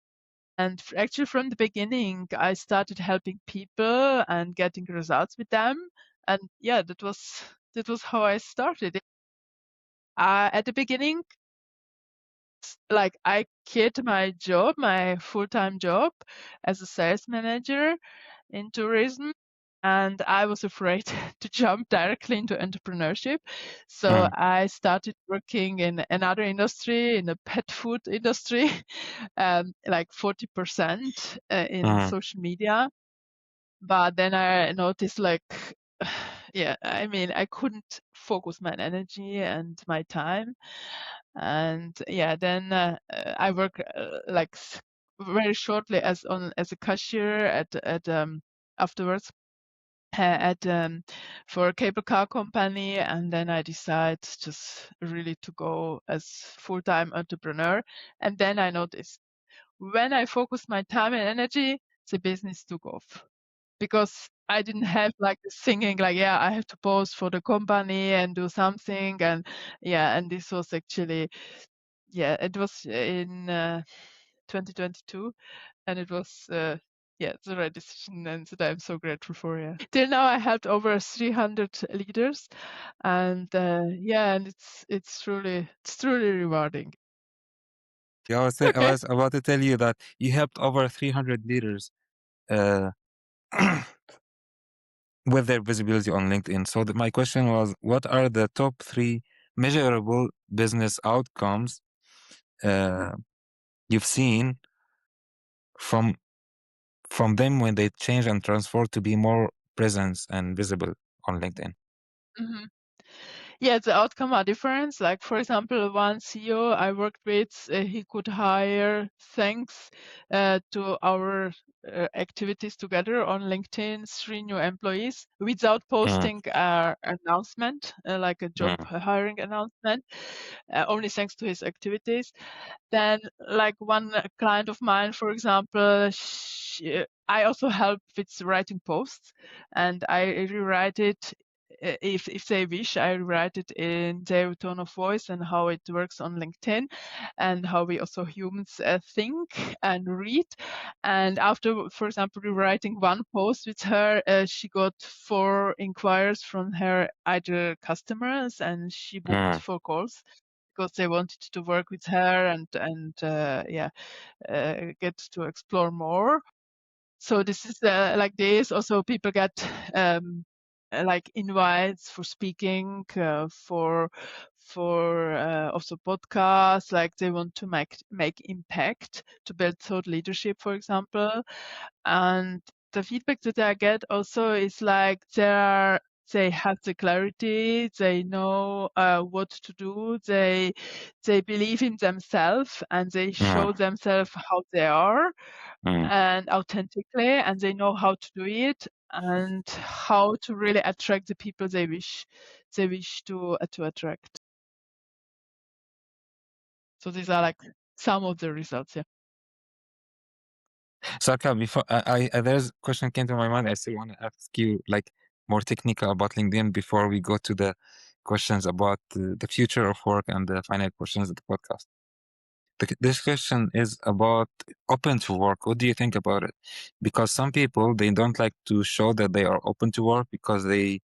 And actually, from the beginning, I started helping people and getting results with them. And yeah, that was how I started. At the beginning, like I quit my job, my full-time job as a sales manager in tourism, and I was afraid to jump directly into entrepreneurship. So mm, I started working in another industry, in the pet food industry, like 40% in mm, social media. But then I noticed like, yeah, I mean, I couldn't focus my energy and my time. And yeah, then I work like very shortly as a cashier at afterwards at for a cable car company, and then I decide just really to go as full-time entrepreneur. And then I noticed when I focus my time and energy, the business took off because I didn't have like this thinking like, yeah, I have to post for the company and do something. And yeah, and this was actually, yeah, it was in 2022, and it was yeah, the right decision, and that I'm so grateful for. Yeah, till now I helped over 300 leaders, and yeah, and it's truly rewarding. I Okay. was about to tell you that you helped over 300 leaders uh, with their visibility on LinkedIn. So my question was, what are the top three measurable business outcomes uh, you've seen from from them when they change and transform to be more presence and visible on LinkedIn? hmm Yeah, the outcome are different. Like for example, one CEO I worked with, he could hire, thanks to our activities together on LinkedIn, 3 new employees without Mm, posting our announcement, like a job mm, hiring announcement, only thanks to his activities. Then, like one client of mine, for example, I also help with writing posts, and I rewrite it. If they wish, I rewrite it in their tone of voice and how it works on LinkedIn, and how we also humans think and read. And after, for example, rewriting one post with her, she got 4 inquiries from her ideal customers, and she booked mm, 4 calls because they wanted to work with her and yeah, get to explore more. So this is like this. Also, people get like invites for speaking, for also podcasts, like they want to make impact, to build thought leadership, for example. And the feedback that I get also is like they have the clarity, they know what to do, they believe in themselves, and they show themselves how they are and authentically, and they know how to do it and how to really attract the people they wish to attract. So these are like some of the results. Yeah. Sarka, before there's a question came to my mind. I still want to ask you like more technical about LinkedIn before we go to the questions about the future of work and the final questions of the podcast. This question is about open to work. What do you think about it? Because some people, they don't like to show that they are open to work because they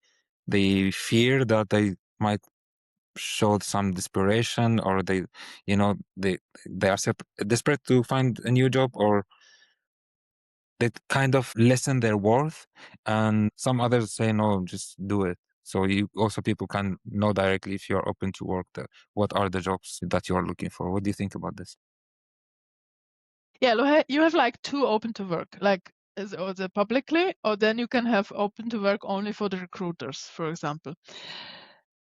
fear that they might show some desperation, or they are desperate to find a new job, or they kind of lessen their worth. And some others say, no, just do it. So you also, people can know directly if you're open to work, what are the jobs that you're looking for. What do you think about this? Yeah, you have like two open to work, like or the publicly, or then you can have open to work only for the recruiters, for example.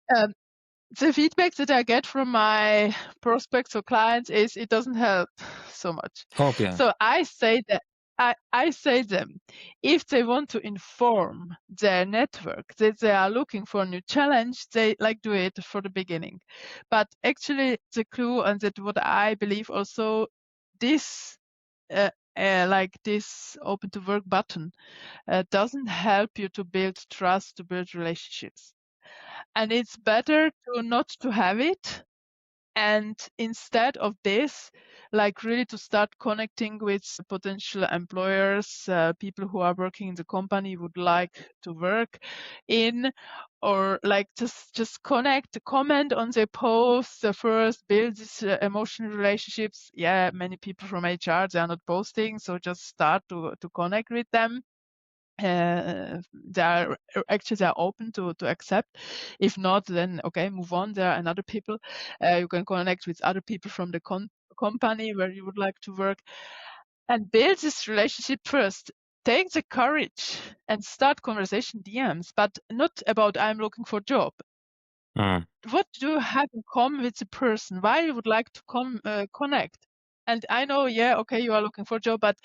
The feedback that I get from my prospects or clients is it doesn't help so much. Okay. So I say that I say them, if they want to inform their network that they are looking for a new challenge, they like do it for the beginning. But actually the clue, and that what I believe also, this like this open to work button doesn't help you to build trust, to build relationships. And it's better to not to have it, and instead of this, like really to start connecting with potential employers, people who are working in the company would like to work in, or like just connect, comment on their posts, first build these emotional relationships. Yeah, many people from HR, they are not posting, so just start to connect with them. They are open to accept. If not, then okay, move on. There are another people. You can connect with other people from the company where you would like to work, and build this relationship first. Take the courage and start conversation DMs, but not about I'm looking for a job. What do you have in common with the person? Why you would like to connect? And I know, yeah, okay, you are looking for a job, but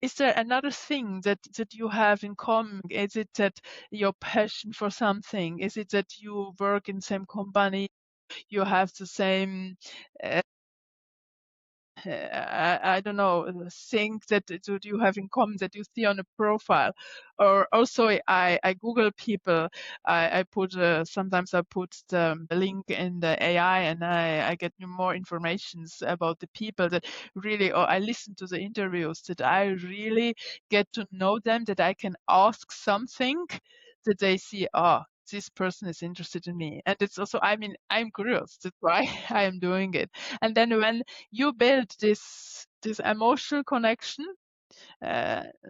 is there another thing that you have in common? Is it that your passion for something? Is it that you work in the same company? You have the same I don't know, things that you have in common that you see on a profile. Or also I Google people. I put sometimes I put the link in the AI, and I get more informations about the people that really, or I listen to the interviews that I really get to know them, that I can ask something that they see, this person is interested in me. And it's also, I mean, I'm curious. That's why I am doing it. And then when you build this emotional connection,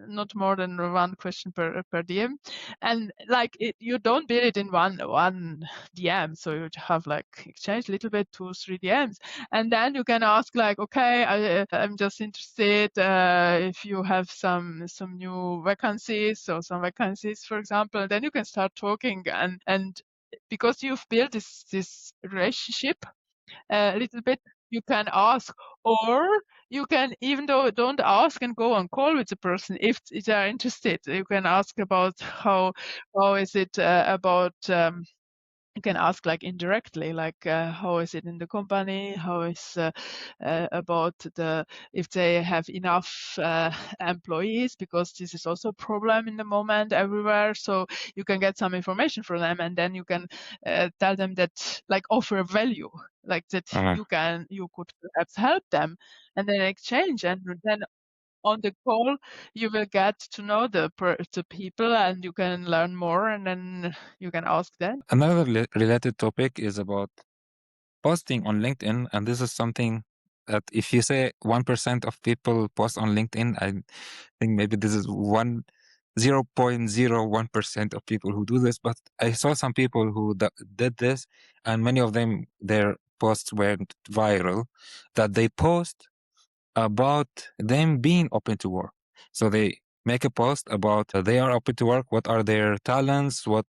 not more than one question per DM, and like you don't build it in one DM, so you have like exchange a little bit, 2-3 DMs, and then you can ask like, okay, I'm just interested if you have some new vacancies, or some vacancies, for example, and then you can start talking, and because you've built this relationship a little bit, you can ask, or you can, even though don't ask and go on call with the person, if they are interested, you can ask about how is it about you can ask like indirectly, like how is it in the company, how is about if they have enough employees, because this is also a problem in the moment everywhere. So you can get some information from them, and then you can tell them that, like, offer a value, like that you could perhaps help them, and then exchange, and then on the call you will get to know the people, and you can learn more, and then you can ask them. Another related topic is about posting on LinkedIn, and this is something that if you say 1% of people post on LinkedIn, I think maybe this is 0.01% of people who do this. But I saw some people who did this, and many of them, their posts went viral, that they post about them being open to work. So they make a post about they are open to work, what are their talents, what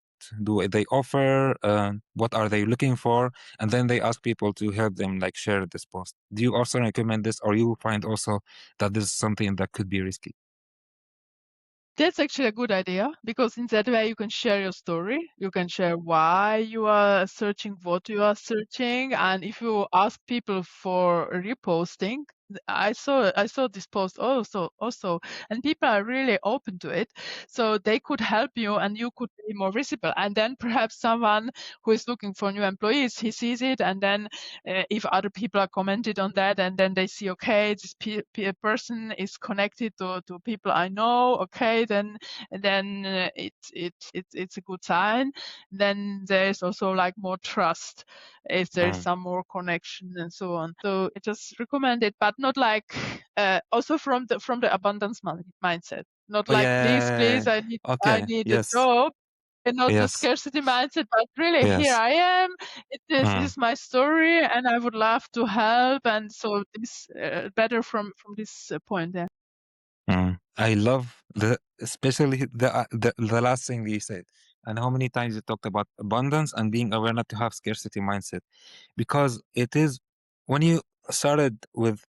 do they offer, what are they looking for, and then they ask people to help them like share this post. Do you also recommend this, or you find also that this is something that could be risky? That's actually a good idea, because in that way you can share your story. You can share why you are searching, what you are searching, and if you ask people for reposting, I saw this post also, and people are really open to it, so they could help you and you could be more visible. And then perhaps someone who is looking for new employees, he sees it, and then if other people are commented on that, and then they see, okay, this person is connected to people I know, okay, then it's a good sign. Then there's also like more trust if there is some more connection and so on. So I just recommend it, but not like also from the abundance mindset. Not Oh like please, yeah. I Okay. need a Yes. job, and not the Yes. scarcity mindset, but really, here Yes. I am. This Mm. is my story, and I would love to help. And so this better from this point. Yeah. I love especially the last thing you said, and how many times you talked about abundance and being aware not to have scarcity mindset, because it is when you started with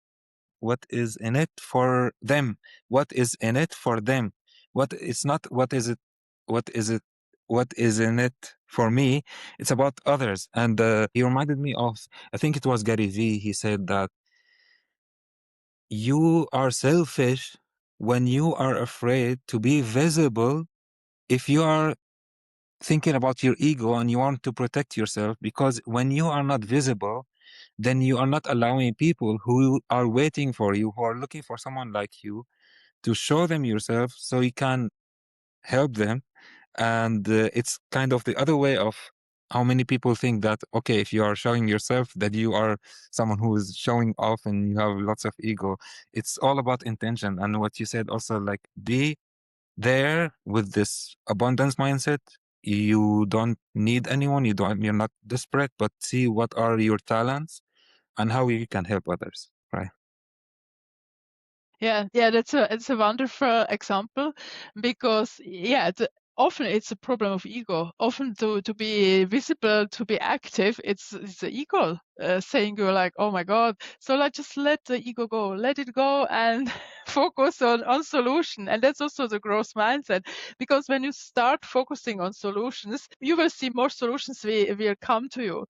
what is in it for them, what is in it for them, what it's not what is it, what is in it for me. It's about others, and he reminded me of, I think it was Gary V. He said that you are selfish when you are afraid to be visible, if you are thinking about your ego and you want to protect yourself, because when you are not visible, then you are not allowing people who are waiting for you, who are looking for someone like you, to show them yourself so you can help them. And it's kind of the other way of how many people think that, okay, if you are showing yourself, that you are someone who is showing off and you have lots of ego. It's all about intention. And what you said also, like, be there with this abundance mindset. You don't need anyone, you're not desperate, but see what are your talents and how you can help others, right? Yeah, it's a wonderful example, because often it's a problem of ego. Often to be visible, to be active, it's the ego saying, you're like, oh my God. So like, just let the ego go, let it go, and focus on solution. And that's also the growth mindset, because when you start focusing on solutions, you will see more solutions will come to you.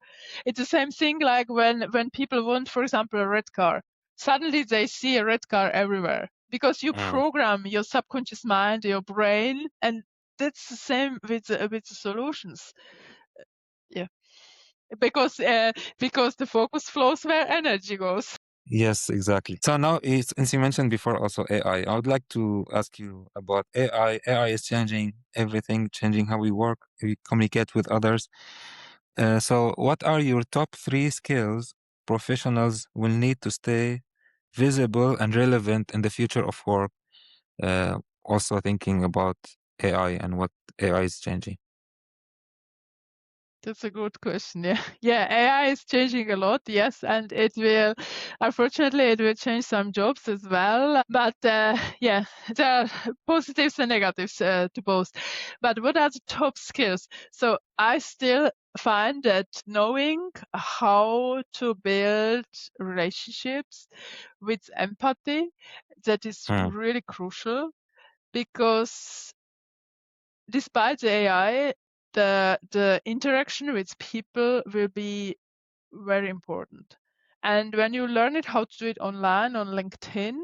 It's the same thing like when people want, for example, a red car. Suddenly they see a red car everywhere, because you Mm. program your subconscious mind, your brain, and that's the same with the solutions. Yeah, because the focus flows where energy goes. Yes, exactly. So now, since you mentioned before also AI, I would like to ask you about AI. AI is changing everything, changing how we work, we communicate with others. So what are your top 3 skills professionals will need to stay visible and relevant in the future of work? Also thinking about AI and what AI is changing. That's a good question. Yeah. Yeah, AI is changing a lot, yes, and unfortunately, it will change some jobs as well. But yeah, there are positives and negatives to both. But what are the top skills? So I still find that knowing how to build relationships with empathy, that is Mm, really crucial, because despite the AI, the interaction with people will be very important. And when you learn it how to do it online on LinkedIn,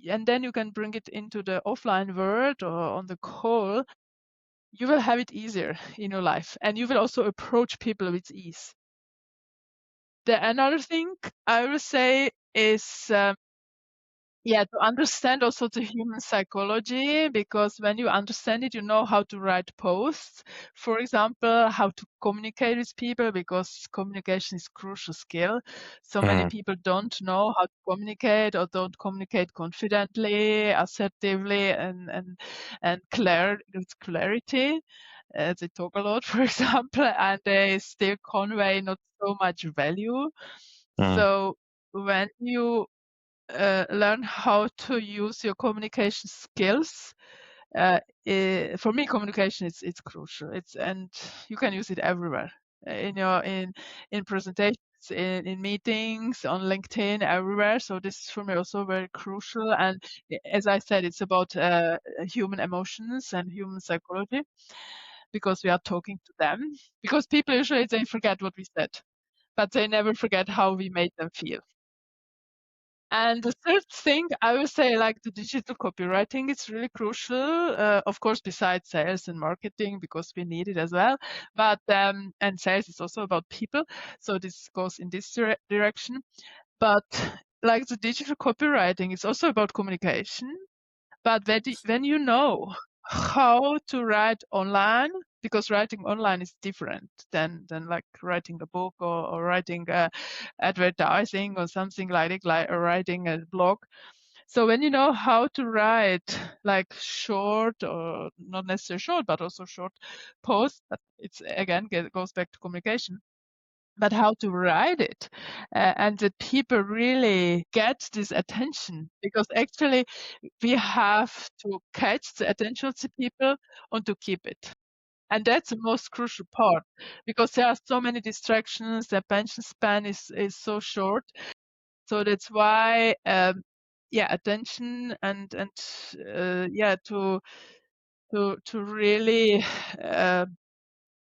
and then you can bring it into the offline world or on the call, you will have it easier in your life, and you will also approach people with ease. Another thing I will say is to understand also the human psychology, because when you understand it, you know how to write posts, for example, how to communicate with people, because communication is crucial skill. So many mm, people don't know how to communicate, or don't communicate confidently, assertively, and with clarity. they talk a lot, for example, and they still convey not so much value. Mm. So when you learn how to use your communication skills, for me, communication is it's crucial. And you can use it everywhere in your in presentations, in meetings, on LinkedIn, everywhere. So this is for me also very crucial. And as I said, it's about human emotions and human psychology, because we are talking to them. Because people usually they forget what we said, but they never forget how we made them feel. And the third thing I would say, like the digital copywriting, it's really crucial. Of course, besides sales and marketing, because we need it as well. But and sales is also about people, so this goes in this direction. But like the digital copywriting, it's also about communication. But when you know how to write online, because writing online is different than like writing a book or writing advertising or something like it, like writing a blog. So when you know how to write like short, or not necessarily short, but also short posts, but it's again goes back to communication. But how to write it, and that people really get this attention, because actually we have to catch the attention of the people and to keep it. And that's the most crucial part, because there are so many distractions. The attention span is so short. So that's why, yeah, attention and yeah, to really,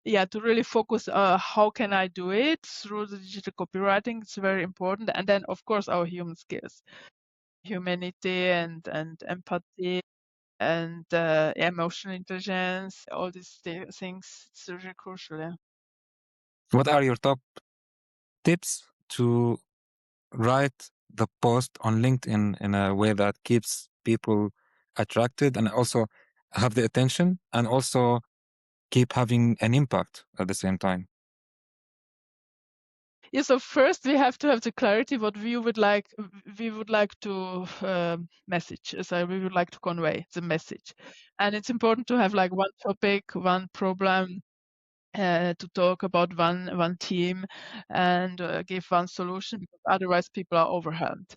yeah, to really focus, how can I do it through the digital copywriting? It's very important. And then, of course, our human skills, humanity and empathy and emotional intelligence, all these things, it's really crucial. Yeah. What are your top tips to write the post on LinkedIn in a way that keeps people attracted and also have the attention and also keep having an impact at the same time? Yeah, so first we have to have the clarity what we would like to message. So we would like to convey the message, and it's important to have like one topic, one problem, to talk about one team, and give one solution, because otherwise people are overwhelmed.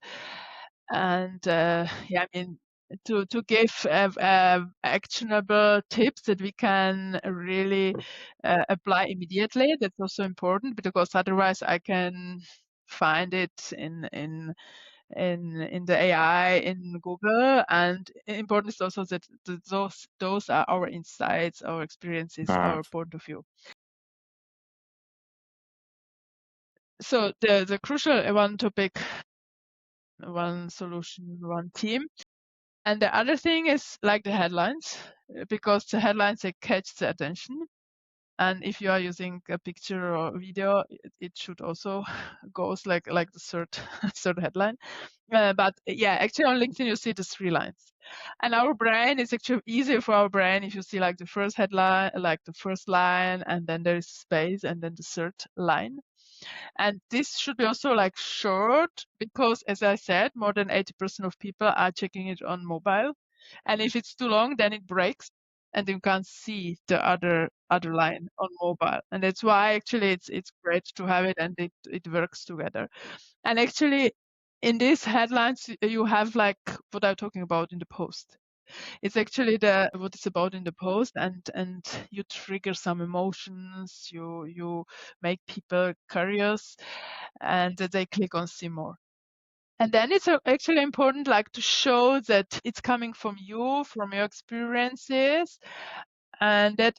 And yeah, I mean, to give actionable tips that we can really apply immediately. That's also important, because otherwise I can find it in the AI in Google. And important is also that those are our insights, our experiences, Uh, our point of view. So the crucial one topic, one solution, one team. And the other thing is like the headlines, because the headlines, they catch the attention. And if you are using a picture or video, it should also goes like the third third headline. But yeah, actually on LinkedIn you see the 3 lines, and our brain is actually easier for our brain if you see like the first headline, like the first line, and then there is space, and then the third line. And this should be also like short, because as I said, more than 80% of people are checking it on mobile. And if it's too long, then it breaks and you can't see the other line on mobile. And that's why actually it's great to have it, and it works together. And actually in these headlines you have like what I'm talking about in the post. It's actually the what it's about in the post, and you trigger some emotions, you make people curious, and they click on see more. And then it's actually important like to show that it's coming from you, from your experiences, and that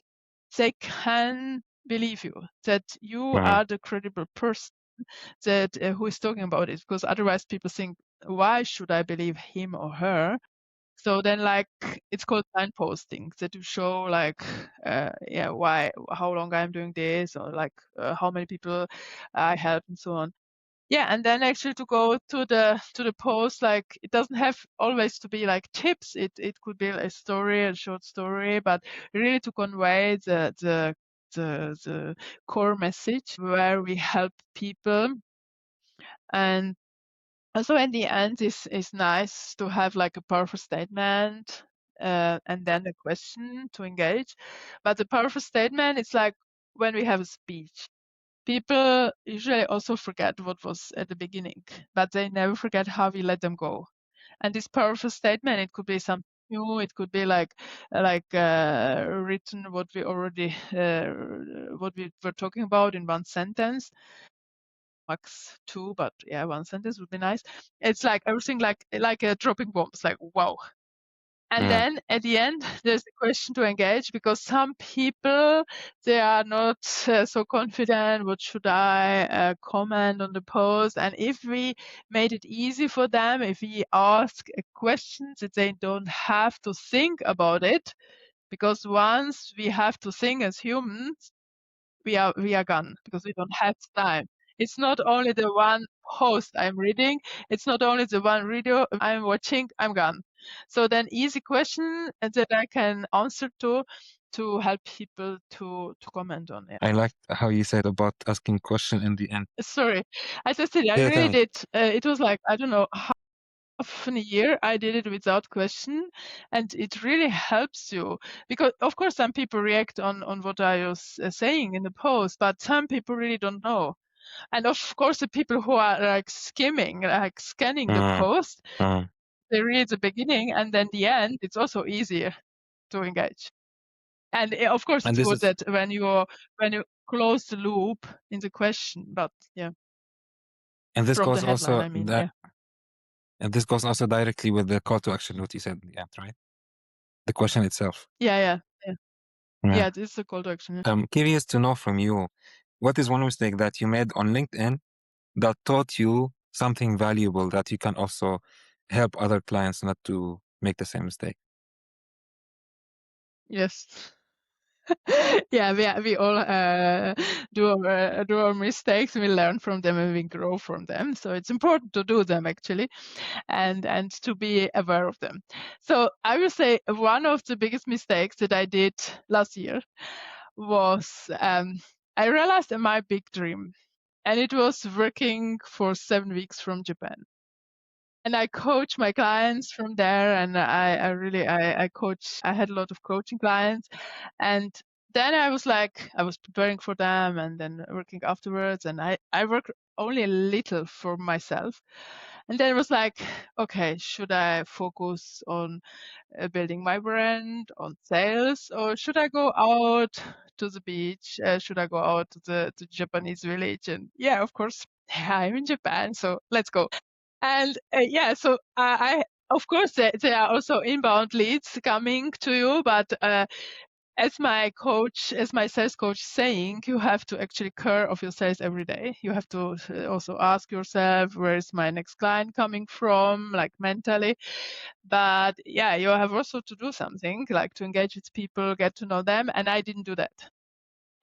they can believe you, that you uh, are the credible person that who is talking about it, because otherwise people think, why should I believe him or her? So then, like, it's called signposting, that you show like, yeah, why, how long I'm doing this, or like how many people I help, and so on. Yeah, and then actually to go to the post, like it doesn't have always to be like tips. It could be a story, a short story, but really to convey the core message where we help people. And also in the end, is nice to have like a powerful statement, and then a question to engage. But the powerful statement, it's like when we have a speech. People usually also forget what was at the beginning, but they never forget how we let them go. And this powerful statement, it could be something new, it could be like written what we already what we were talking about in one sentence, max two, but yeah, one sentence would be nice. It's like everything like a dropping bombs, like wow. And then at the end, there's a question to engage because some people, they are not so confident. What should I comment on the post? And if we made it easy for them, if we ask questions that they don't have to think about it, because once we have to think as humans, we are gone because we don't have time. It's not only the one post I'm reading, it's not only the one video I'm watching, I'm gone. So then easy question that I can answer to help people to comment on it. I liked how you said about asking question in the end. Sorry, I just did. I Yeah, tell really me. did. It was like I don't know half a year I did it without question, and it really helps you because of course some people react on what I was saying in the post, but some people really don't know. And of course the people who are like skimming, like scanning the Mm, post, mm. they read the beginning and then the end, it's also easier to engage. And of course And it's this good is that when you close the loop in the question, but yeah, and this from the goes headline, also I mean, that yeah. and this goes also directly with the call to action what you said in the end, right? The question itself. Yeah. Yeah. Yeah, this is a call to action. Yeah. I'm curious to know from you, what is one mistake that you made on LinkedIn that taught you something valuable that you can also help other clients not to make the same mistake? Yes. Yeah, we all do our mistakes. We learn from them and we grow from them. So it's important to do them actually, and to be aware of them. So I will say one of the biggest mistakes that I did last year was I realized my big dream, and it was working for 7 weeks from Japan. And I coach my clients from there, and I really coach. I had a lot of coaching clients, and then I was like, I was preparing for them, and then working afterwards, and I work only a little for myself, and then it was like, okay, should I focus on building my brand, on sales, or should I go out to the beach? Should I go out to the Japanese village? And yeah, of course, I'm in Japan, so let's go. And yeah, so I of course there are also inbound leads coming to you, but as my coach, as my sales coach saying, you have to actually care of your sales every day. You have to also ask yourself, where is my next client coming from, like mentally. But yeah, you have also to do something like to engage with people, get to know them, and I didn't do that.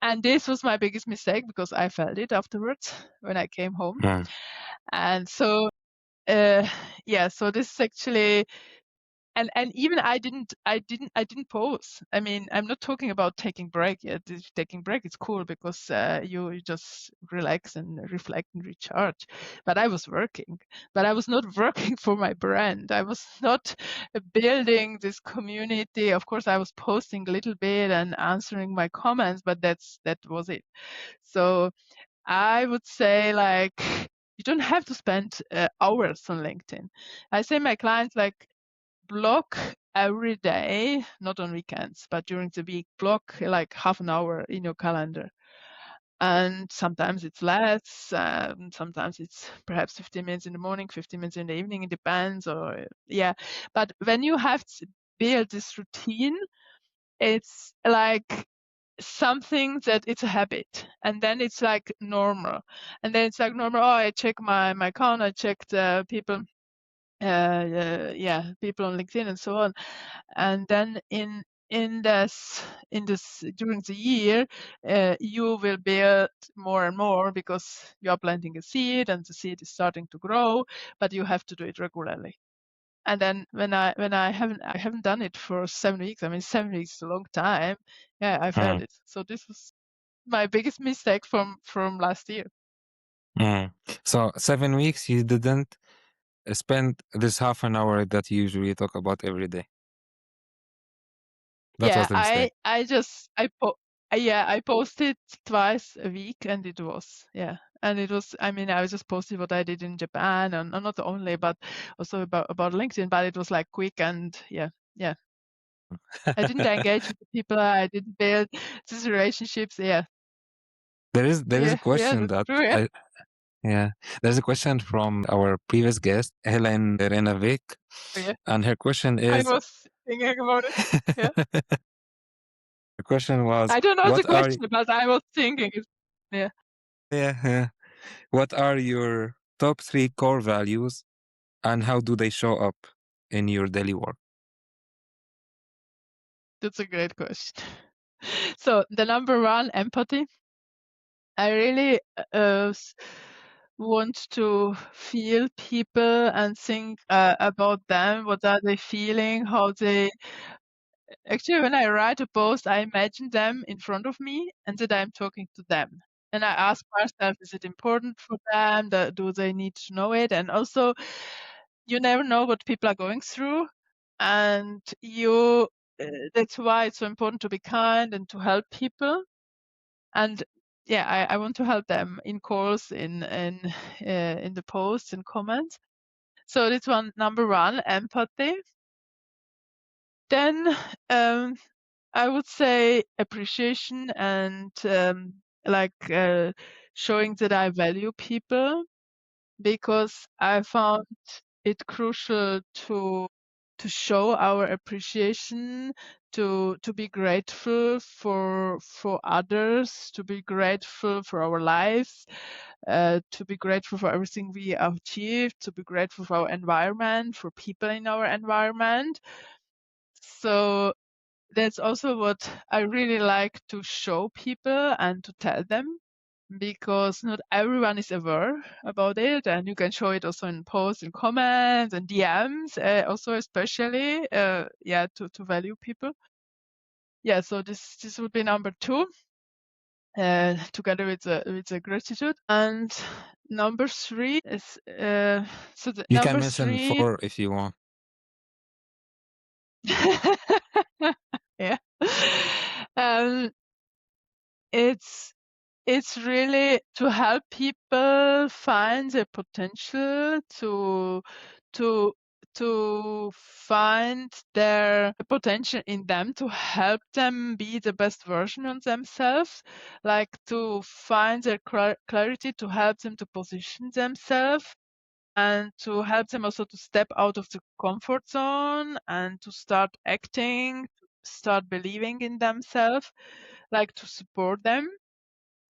And this was my biggest mistake because I felt it afterwards when I came home. Mm, And so uh, yeah, so this is actually, and even I didn't pause. I mean, I'm not talking about taking break yet. Taking break is cool because you just relax and reflect and recharge. But I was working, but I was not working for my brand. I was not building this community. Of course, I was posting a little bit and answering my comments, but that was it. So I would say like you don't have to spend hours on LinkedIn. I say my clients like block every day, not on weekends, but during the week, block like half an hour in your calendar. And sometimes it's less, sometimes it's perhaps 15 minutes in the morning, 15 minutes in the evening, it depends, or yeah. But when you have to build this routine, it's like something that it's a habit, and then it's like normal, and then it's like normal. Oh, I check my account, I check the people, people on LinkedIn and so on, and then in this during the year, you will build more and more because you are planting a seed and the seed is starting to grow, but you have to do it regularly. And then when I haven't done it for 7 weeks. I mean, 7 weeks is a long time. Yeah, I failed mm, it. So this was my biggest mistake from last year. mm. So 7 weeks you didn't spend this half an hour that you usually talk about every day. That was the mistake. I posted twice a week, and it was I mean, I just posted what I did in Japan, and not only, but also about LinkedIn. But it was like quick, and yeah. I didn't engage with the people. I didn't build these relationships. Yeah. There is a question That's that true. Yeah. there's a question from our previous guest, Helen Renavik, Yeah. and her question I is. was thinking about it. Yeah. The question was, I don't know the what are question, but I was thinking it. Yeah. yeah, what are your top 3 core values, and how do they show up in your daily work? That's a great question. So the number one, empathy. I really want to feel people and think about them. What are they feeling? How they actually, when I write a post, I imagine them in front of me and that I'm talking to them. And I ask myself, is it important for them? Do they need to know it? And also, you never know what people are going through, and that's why it's so important to be kind and to help people. And I want to help them in calls, in the posts and comments. So that's number one, empathy. Then I would say appreciation and showing that I value people, because I found it crucial to show our appreciation, to be grateful for others, to be grateful for our lives, to be grateful for everything we have achieved, to be grateful for our environment, for people in our environment. So that's also what I really like to show people and to tell them, because not everyone is aware about it, and you can show it also in posts and comments and DMs, also especially to value people. So this would be number two, together with the gratitude. And number three is You can mention 4 if you want. yeah. um it's really to help people find their potential, to find their potential in them, to help them be the best version of themselves, like to find their clarity, to help them to position themselves, and to help them also to step out of the comfort zone and to start acting, to start believing in themselves, like to support them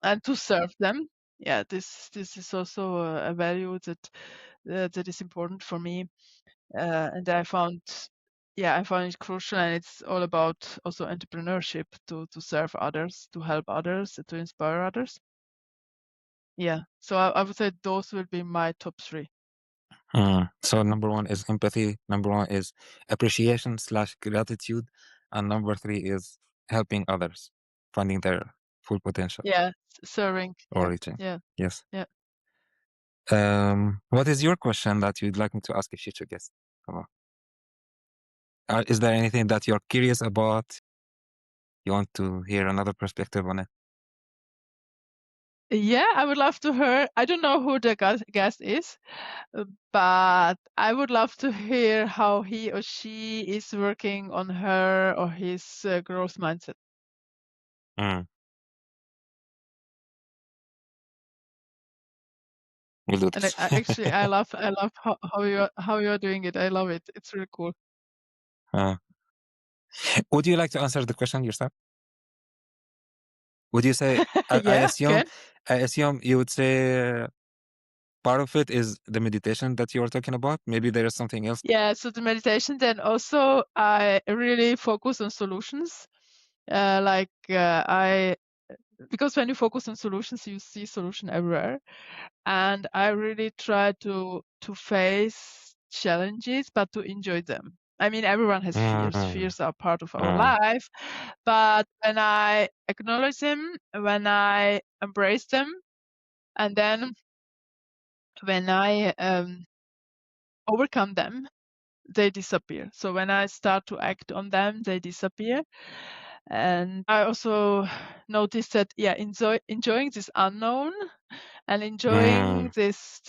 and to serve them. This is also a value that is important for me, and I found it crucial, and it's all about also entrepreneurship, to serve others, to help others, to inspire others. So I would say those will be my top 3. So number 1 is empathy, number 1 is appreciation / gratitude, and number 3 is helping others, finding their full potential Serving. or reaching. Yeah. Yes. Yeah. What is your question that you'd like me to ask a future guest about? Is there anything that you're curious about? You want to hear another perspective on it? I would love to hear. I don't know who the guest is, but I would love to hear how he or she is working on her or his growth mindset. We'll do And this. actually, I love how you're doing it. I love it. It's really cool. Would you like to answer the question yourself? Would you say? I Okay. assume you would say part of it is the meditation that you were talking about. Maybe there is something else. So the meditation, then also I really focus on solutions. Because when you focus on solutions, you see solution everywhere. And I really try to face challenges, but to enjoy them. I mean, everyone has fears. Fears are part of our life. But when I acknowledge them, when I embrace them, and then when I overcome them, they disappear. So when I start to act on them, they disappear. And I also noticed that, enjoying this unknown and enjoying this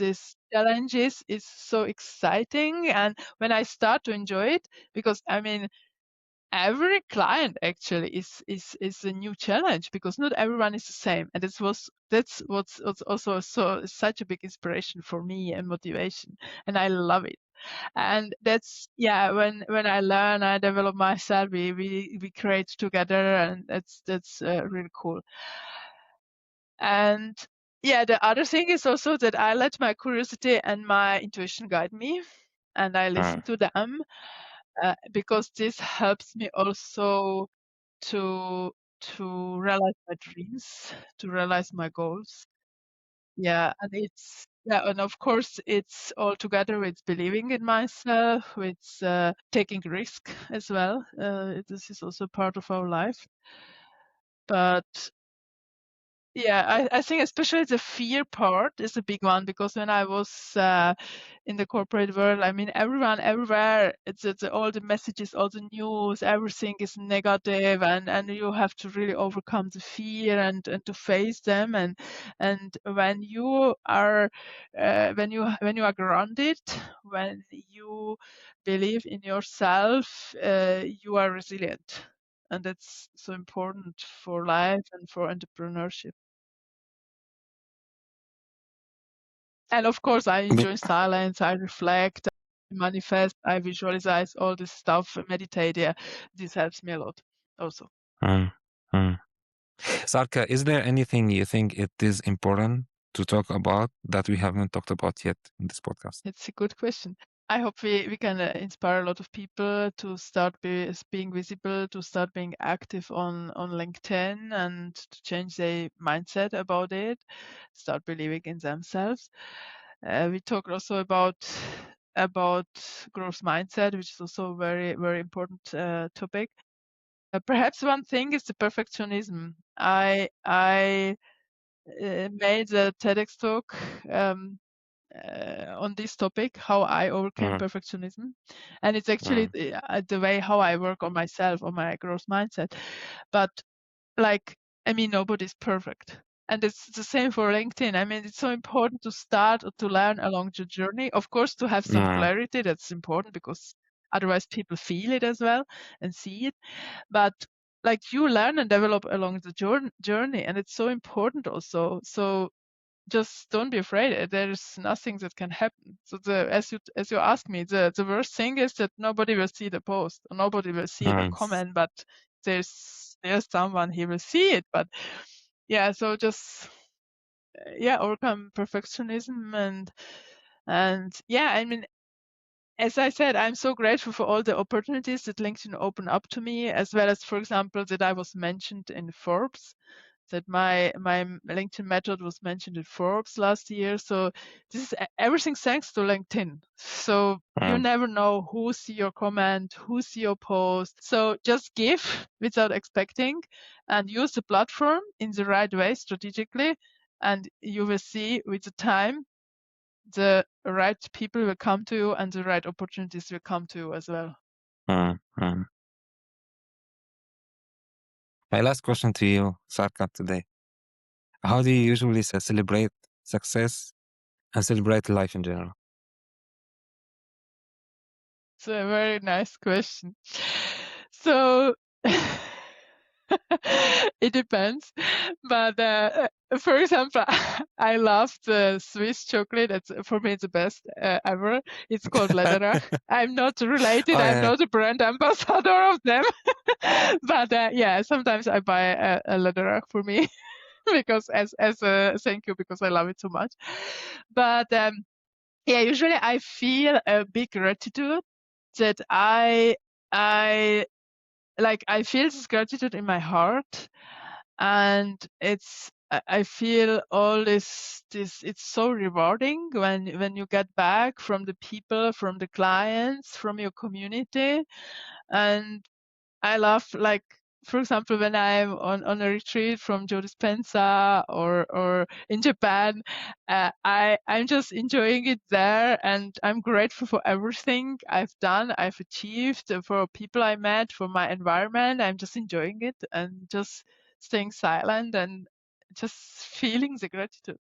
challenges is so exciting. And when I start to enjoy it, because I mean, every client actually is a new challenge, because not everyone is the same, and that's what's also such a big inspiration for me and motivation, and I love it. And that's when I learn, I develop myself, we create together, and that's really cool. And the other thing is also that I let my curiosity and my intuition guide me, and I listen to them, because this helps me also to realize my dreams, to realize my goals. And of course it's all together with believing in myself, with taking risk as well. This is also part of our life. But I think especially the fear part is a big one, because when I was in the corporate world, I mean, everyone, everywhere, it's all the messages, all the news, everything is negative, and you have to really overcome the fear and to face them. And when you are when you are grounded, when you believe in yourself, you are resilient. And that's so important for life and for entrepreneurship. And of course, I enjoy silence, I reflect, I manifest, I visualize all this stuff, meditate. Yeah, this helps me a lot also. Mm, mm. Sarka, is there anything you think it is important to talk about that we haven't talked about yet in this podcast? It's a good question. I hope we can inspire a lot of people to start being visible, to start being active on LinkedIn, and to change their mindset about it, start believing in themselves. We talked also about growth mindset, which is also a very, very important topic. Perhaps one thing is the perfectionism. I made a TEDx talk on this topic, how I overcame perfectionism, and it's actually the way how I work on myself, on my growth mindset. But like, I mean, nobody's perfect. And it's the same for LinkedIn. I mean, it's so important to start or to learn along the journey. Of course, to have some clarity, that's important, because otherwise people feel it as well and see it. But like, you learn and develop along the journey, and it's so important also. So just don't be afraid. There's nothing that can happen. So as you asked me, the worst thing is that nobody will see the post, or nobody will see the comment, but there's someone he will see it. But so just overcome perfectionism. And I mean, as I said, I'm so grateful for all the opportunities that LinkedIn opened up to me, as well as, for example, that I was mentioned in Forbes, that my LinkedIn method was mentioned in Forbes last year. So this is everything thanks to LinkedIn. So you never know who see your comment, who see your post. So just give without expecting, and use the platform in the right way strategically, and you will see with the time the right people will come to you, and the right opportunities will come to you as well. My last question to you, Sarka, today. How do you usually celebrate success and celebrate life in general? It's a very nice question. So it depends. But for example, I love the Swiss chocolate. It's, for me, the best ever. It's called Lederach. I'm not related. I'm not a brand ambassador of them. But sometimes I buy a Lederach for me because as a thank you, because I love it so much. But usually I feel a big gratitude that I feel this gratitude in my heart, and I feel all this it's so rewarding when you get back from the people, from the clients, from your community. And I love, like, for example, when I'm on a retreat from Joe Dispenza or in Japan, I'm just enjoying it there, and I'm grateful for everything I've done, I've achieved, for people I met, for my environment. I'm just enjoying it and just staying silent and just feeling the gratitude.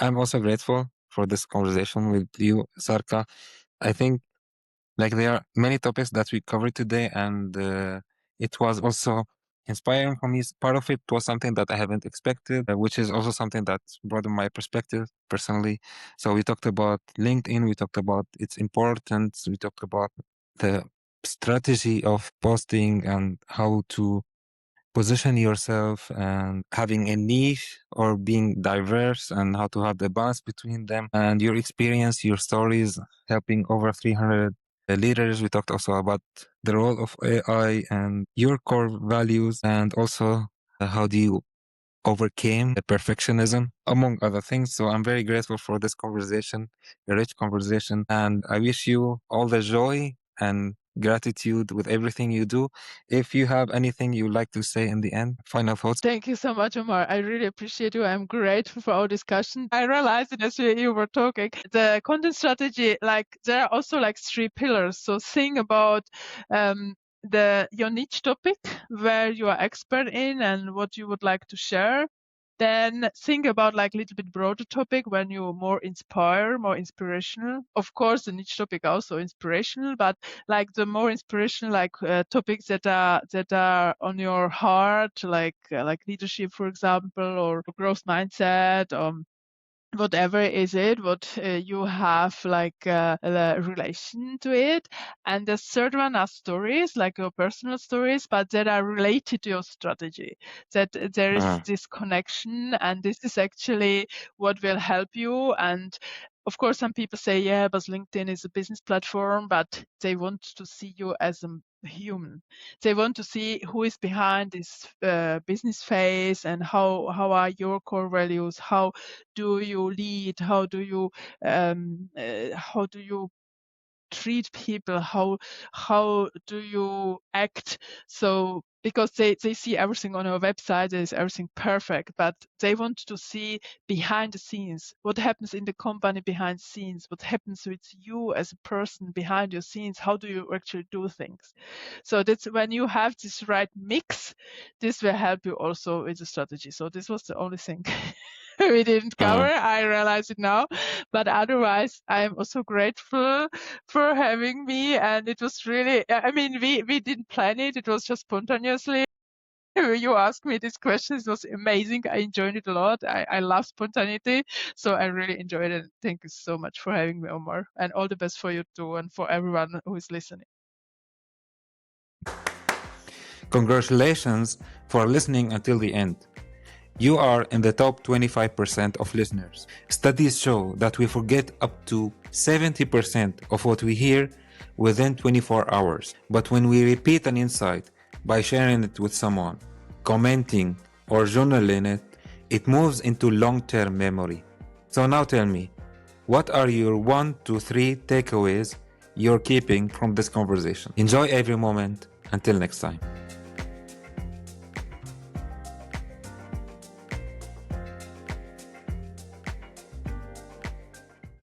I'm also grateful for this conversation with you, Sarka. I think there are many topics that we covered today, and it was also inspiring for me. Part of it was something that I haven't expected, which is also something that broadened my perspective personally. So we talked about LinkedIn, we talked about its importance, we talked about the strategy of posting and how to position yourself and having a niche or being diverse and how to have the balance between them, and your experience, your stories, helping over 300 leaders. We talked also about the role of AI and your core values, and also how do you overcame the perfectionism, among other things. So I'm very grateful for this conversation, a rich conversation, and I wish you all the joy and gratitude with everything you do. If you have anything you would like to say in the end, final thoughts. Thank you so much, Omar. I really appreciate you. I'm grateful for our discussion. I realized that as you were talking, the content strategy, there are also three pillars. So think about your niche topic where you are expert in and what you would like to share. Then think about a little bit broader topic when you're more inspirational. Of course, the niche topic also inspirational, but the more inspirational topics that are on your heart, like leadership, for example, or growth mindset, whatever is it, what you have a relation to it. And the third one are stories, like your personal stories, but that are related to your strategy, that there is this connection, and this is actually what will help you. And of course, some people say, yeah, but LinkedIn is a business platform, but they want to see you as a human. They want to see who is behind this business phase, and how are your core values, how do you lead, how do you treat people, how do you act. So because they see everything on our website, there's everything perfect, but they want to see behind the scenes, what happens in the company behind the scenes, what happens with you as a person behind your scenes, how do you actually do things. So that's when you have this right mix, this will help you also with the strategy. So this was the only thing we didn't cover. I realize it now, but otherwise I'm also grateful for having me. And it was really, I mean, we didn't plan it. It was just spontaneously. You asked me these questions. It was amazing. I enjoyed it a lot. I love spontaneity. So I really enjoyed it. Thank you so much for having me, Omar. And all the best for you too, and for everyone who is listening. Congratulations for listening until the end. You are in the top 25% of listeners. Studies show that we forget up to 70% of what we hear within 24 hours. But when we repeat an insight by sharing it with someone, commenting, or journaling it, it moves into long-term memory. So now tell me, what are your 1 to 3 takeaways you're keeping from this conversation? Enjoy every moment. Until next time.